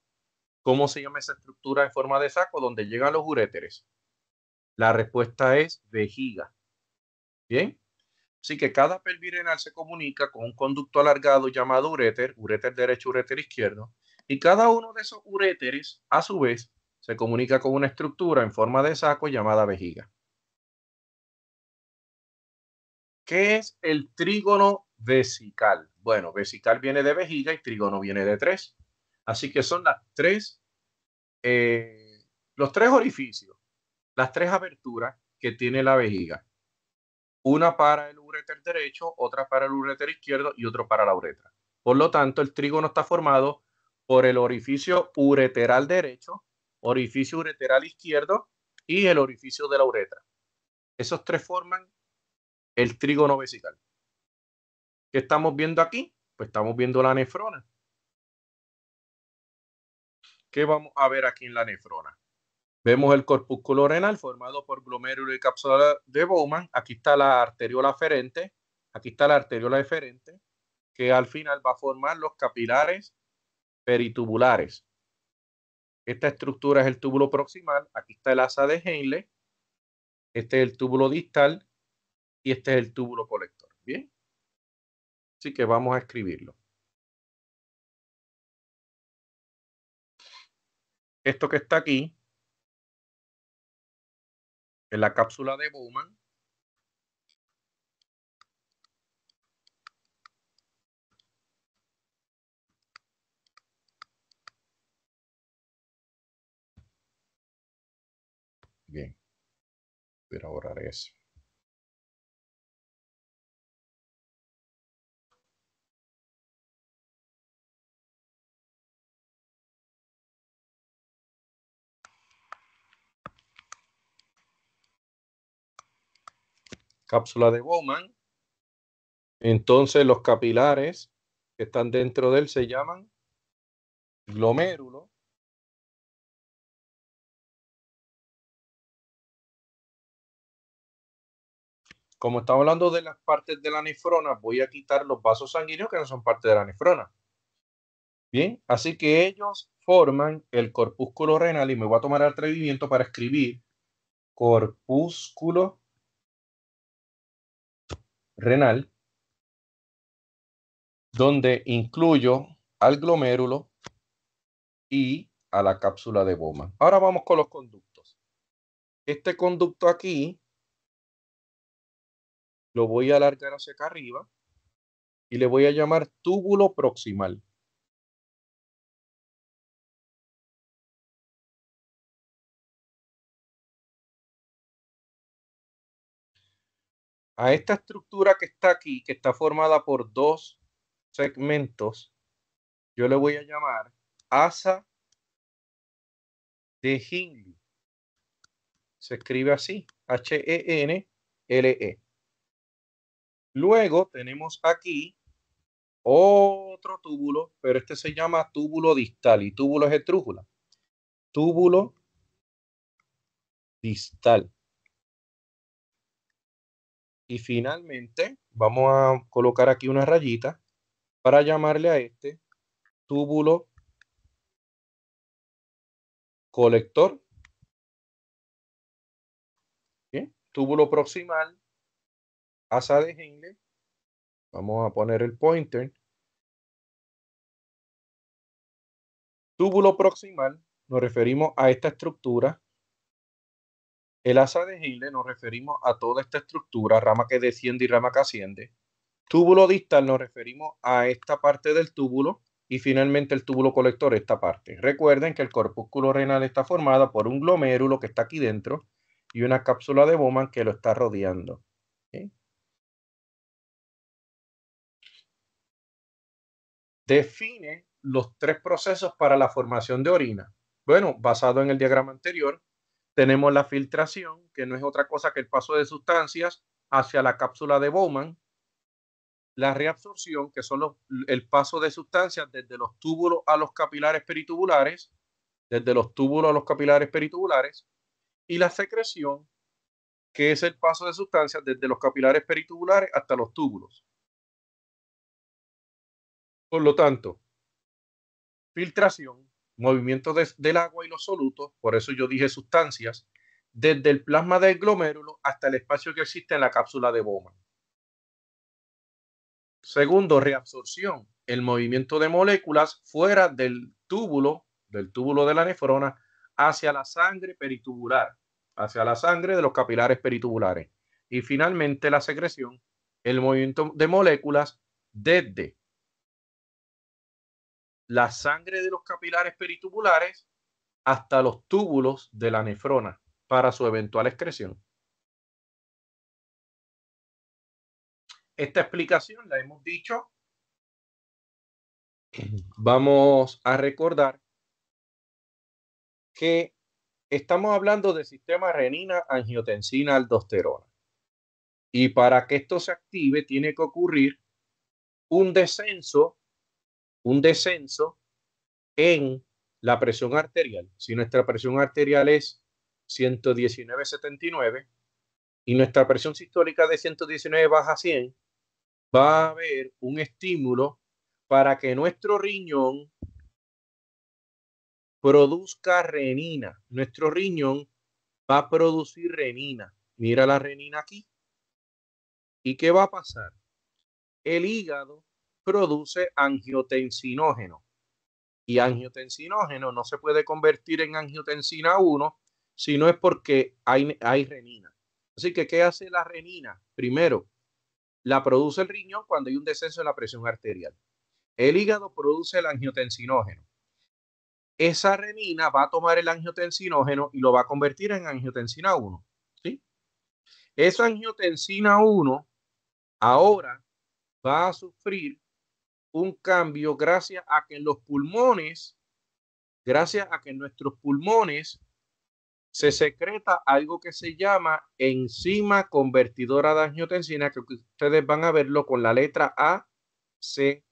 ¿cómo se llama esa estructura en forma de saco donde llegan los uréteres? La respuesta es vejiga. Bien, así que cada pelvis renal se comunica con un conducto alargado llamado uréter, uréter derecho, uréter izquierdo, y cada uno de esos uréteres, a su vez, se comunica con una estructura en forma de saco llamada vejiga. ¿Qué es el trígono vesical? Bueno, vesical viene de vejiga y trígono viene de 3. Así que son los tres orificios, las 3 aberturas que tiene la vejiga. Una para el uréter derecho, otra para el uréter izquierdo y otro para la uretra. Por lo tanto, el trígono está formado por el orificio ureteral derecho, orificio ureteral izquierdo y el orificio de la uretra. Esos 3 forman el trígono vesical. ¿Qué estamos viendo aquí? Pues estamos viendo la nefrona. ¿Qué vamos a ver aquí en la nefrona? Vemos el corpúsculo renal formado por glomérulo y cápsula de Bowman. Aquí está la arteriola aferente. Aquí está la arteriola eferente, que al final va a formar los capilares peritubulares. Esta estructura es el túbulo proximal. Aquí está el asa de Henle. Este es el túbulo distal y este es el túbulo colector. Bien. Así que vamos a escribirlo. Esto que está aquí, en la cápsula de Bowman, bien, voy a borrar eso. Cápsula de Bowman. Entonces los capilares que están dentro de él se llaman glomérulo. Como estamos hablando de las partes de la nefrona, voy a quitar los vasos sanguíneos que no son parte de la nefrona. Bien, así que ellos forman el corpúsculo renal y me voy a tomar el atrevimiento para escribir corpúsculo renal, donde incluyo al glomérulo y a la cápsula de Bowman. Ahora vamos con los conductos. Este conducto aquí lo voy a alargar hacia acá arriba y le voy a llamar túbulo proximal. A esta estructura que está aquí, que está formada por 2 segmentos, yo le voy a llamar asa de Henle. Se escribe así, Henle. Luego tenemos aquí otro túbulo, pero este se llama túbulo distal y túbulo es esdrújula. Túbulo distal. Y finalmente vamos a colocar aquí una rayita para llamarle a este túbulo colector. ¿Bien? Túbulo proximal, asa de Henle. Vamos a poner el pointer. Túbulo proximal, nos referimos a esta estructura. El asa de Henle nos referimos a toda esta estructura, rama que desciende y rama que asciende. Túbulo distal nos referimos a esta parte del túbulo y finalmente el túbulo colector, esta parte. Recuerden que el corpúsculo renal está formado por un glomérulo que está aquí dentro y una cápsula de Bowman que lo está rodeando. ¿Sí? Define los 3 procesos para la formación de orina. Bueno, basado en el diagrama anterior, tenemos la filtración, que no es otra cosa que el paso de sustancias hacia la cápsula de Bowman. La reabsorción, que son el paso de sustancias desde los túbulos a los capilares peritubulares, desde los túbulos a los capilares peritubulares, y la secreción, que es el paso de sustancias desde los capilares peritubulares hasta los túbulos. Por lo tanto, filtración, movimiento del agua y los solutos, por eso yo dije sustancias, desde el plasma del glomérulo hasta el espacio que existe en la cápsula de Bowman. Segundo, reabsorción, el movimiento de moléculas fuera del túbulo de la nefrona hacia la sangre peritubular, hacia la sangre de los capilares peritubulares. Y finalmente la secreción, el movimiento de moléculas desde la sangre de los capilares peritubulares hasta los túbulos de la nefrona para su eventual excreción. Esta explicación la hemos dicho. Vamos a recordar que estamos hablando del sistema renina, angiotensina, aldosterona. Y para que esto se active tiene que ocurrir un descenso en la presión arterial. Si nuestra presión arterial es 119/79 y nuestra presión sistólica de 119 baja a 100, va a haber un estímulo para que nuestro riñón produzca renina. Nuestro riñón va a producir renina. Mira la renina aquí. ¿Y qué va a pasar? El hígado produce angiotensinógeno. Y angiotensinógeno no se puede convertir en angiotensina 1 si no es porque hay renina. Así que, ¿qué hace la renina? Primero, la produce el riñón cuando hay un descenso en la presión arterial. El hígado produce el angiotensinógeno. Esa renina va a tomar el angiotensinógeno y lo va a convertir en angiotensina 1. ¿Sí? Esa angiotensina 1 ahora va a sufrir un cambio gracias a que en los pulmones, gracias a que en nuestros pulmones se secreta algo que se llama enzima convertidora de angiotensina, que ustedes van a verlo con la letra ACE,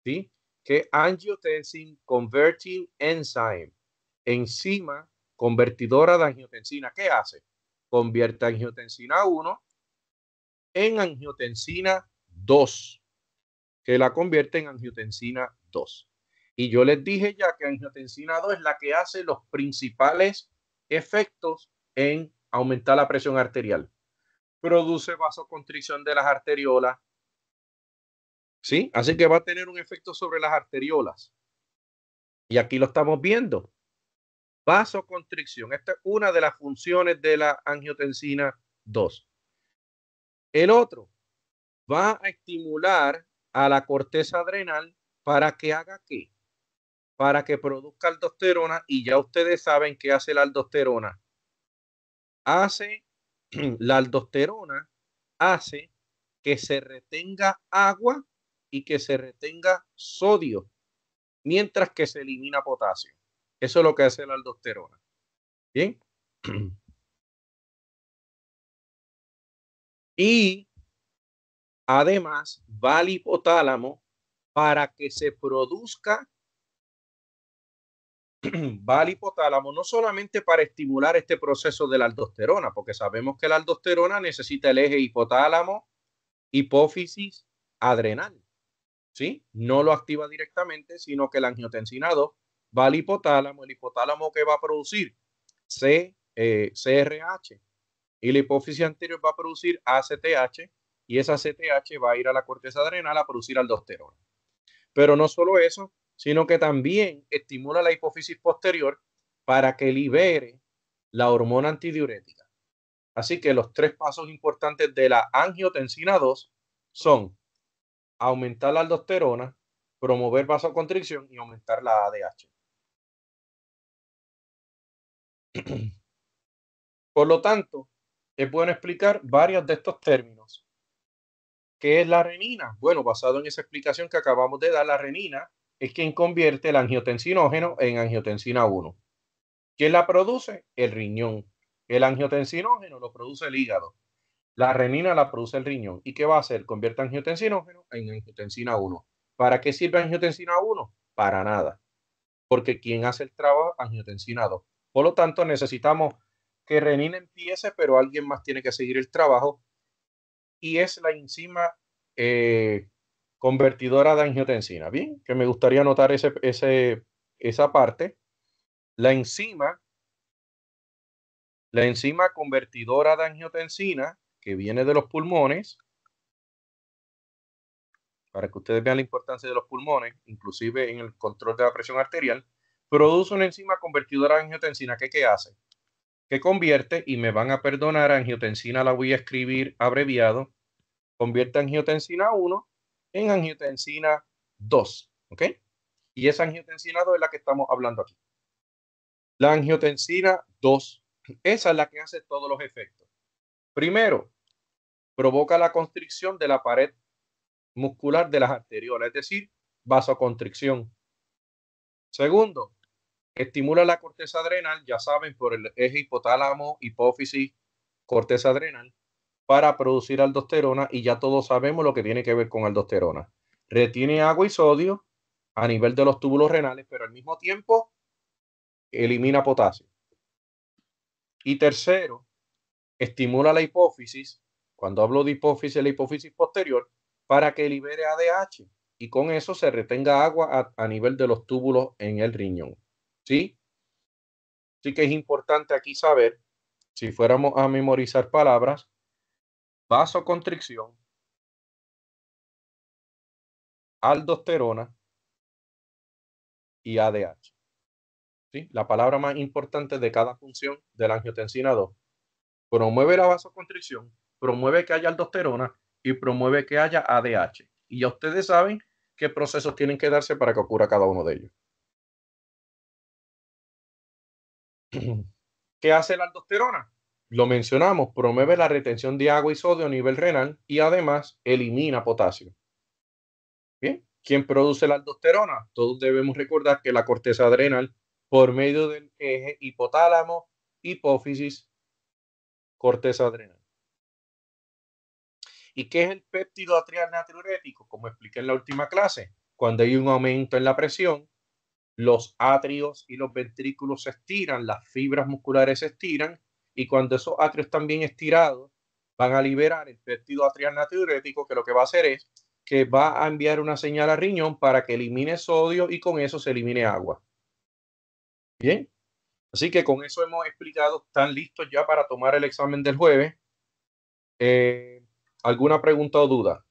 ¿sí? Que Angiotensin Converting Enzyme, enzima convertidora de angiotensina. ¿Qué hace? Convierte angiotensina 1 en angiotensina 2, que la convierte en angiotensina 2. Y yo les dije ya que angiotensina 2 es la que hace los principales efectos en aumentar la presión arterial. Produce vasoconstricción de las arteriolas, ¿sí? Así que va a tener un efecto sobre las arteriolas. Y aquí lo estamos viendo. Vasoconstricción. Esta es una de las funciones de la angiotensina 2. El otro va a estimular a la corteza adrenal para que haga ¿qué? Para que produzca aldosterona, y ya ustedes saben qué hace la aldosterona. La aldosterona hace que se retenga agua y que se retenga sodio, mientras que se elimina potasio. Eso es lo que hace la aldosterona. Bien. Y además va al hipotálamo para que se produzca, va al hipotálamo no solamente para estimular este proceso de la aldosterona, porque sabemos que la aldosterona necesita el eje hipotálamo, hipófisis, adrenal, ¿sí? No lo activa directamente, sino que la angiotensina 2 va al hipotálamo, el hipotálamo que va a producir CRH, y la hipófisis anterior va a producir ACTH, y esa ACTH va a ir a la corteza adrenal a producir aldosterona. Pero no solo eso, sino que también estimula la hipófisis posterior para que libere la hormona antidiurética. Así que los 3 pasos importantes de la angiotensina 2 son aumentar la aldosterona, promover vasoconstricción y aumentar la ADH. Por lo tanto, es bueno explicar varios de estos términos. ¿Qué es la renina? Bueno, basado en esa explicación que acabamos de dar, la renina es quien convierte el angiotensinógeno en angiotensina 1. ¿Quién la produce? El riñón. El angiotensinógeno lo produce el hígado. La renina la produce el riñón. ¿Y qué va a hacer? Convierte angiotensinógeno en angiotensina 1. ¿Para qué sirve angiotensina 1? Para nada. Porque quien hace el trabajo, angiotensina 2. Por lo tanto, necesitamos que renina empiece, pero alguien más tiene que seguir el trabajo. Y es la enzima convertidora de angiotensina. Bien, que me gustaría anotar esa parte. La enzima convertidora de angiotensina, que viene de los pulmones, para que ustedes vean la importancia de los pulmones, inclusive en el control de la presión arterial, produce una enzima convertidora de angiotensina. ¿Qué hace? Que convierte, y me van a perdonar, angiotensina la voy a escribir abreviado, convierte angiotensina 1 en angiotensina 2, ¿ok? Y esa angiotensina 2 es la que estamos hablando aquí. La angiotensina 2, esa es la que hace todos los efectos. Primero, provoca la constricción de la pared muscular de las arteriolas, es decir, vasoconstricción. Segundo, estimula la corteza adrenal, ya saben, por el eje hipotálamo, hipófisis, corteza adrenal, para producir aldosterona, y ya todos sabemos lo que tiene que ver con aldosterona. Retiene agua y sodio a nivel de los túbulos renales, pero al mismo tiempo elimina potasio. Y tercero, estimula la hipófisis. Cuando hablo de hipófisis, la hipófisis posterior, para que libere ADH y con eso se retenga agua a nivel de los túbulos en el riñón. ¿Sí? Así que es importante aquí saber, si fuéramos a memorizar palabras, vasoconstricción, aldosterona y ADH. ¿Sí? La palabra más importante de cada función de la angiotensina 2. Promueve la vasoconstricción, promueve que haya aldosterona y promueve que haya ADH. Y ya ustedes saben qué procesos tienen que darse para que ocurra cada uno de ellos. ¿Qué hace la aldosterona? Lo mencionamos, promueve la retención de agua y sodio a nivel renal y además elimina potasio. Bien, ¿quién produce la aldosterona? Todos debemos recordar que la corteza adrenal, por medio del eje hipotálamo, hipófisis, corteza adrenal. ¿Y qué es el péptido atrial natriurético? Como expliqué en la última clase, cuando hay un aumento en la presión, los atrios y los ventrículos se estiran, las fibras musculares se estiran, y cuando esos atrios están bien estirados, van a liberar el péptido atrial natriurético, que lo que va a hacer es que va a enviar una señal al riñón para que elimine sodio y con eso se elimine agua. Bien, así que con eso hemos explicado, están listos ya para tomar el examen del jueves. ¿Alguna pregunta o duda?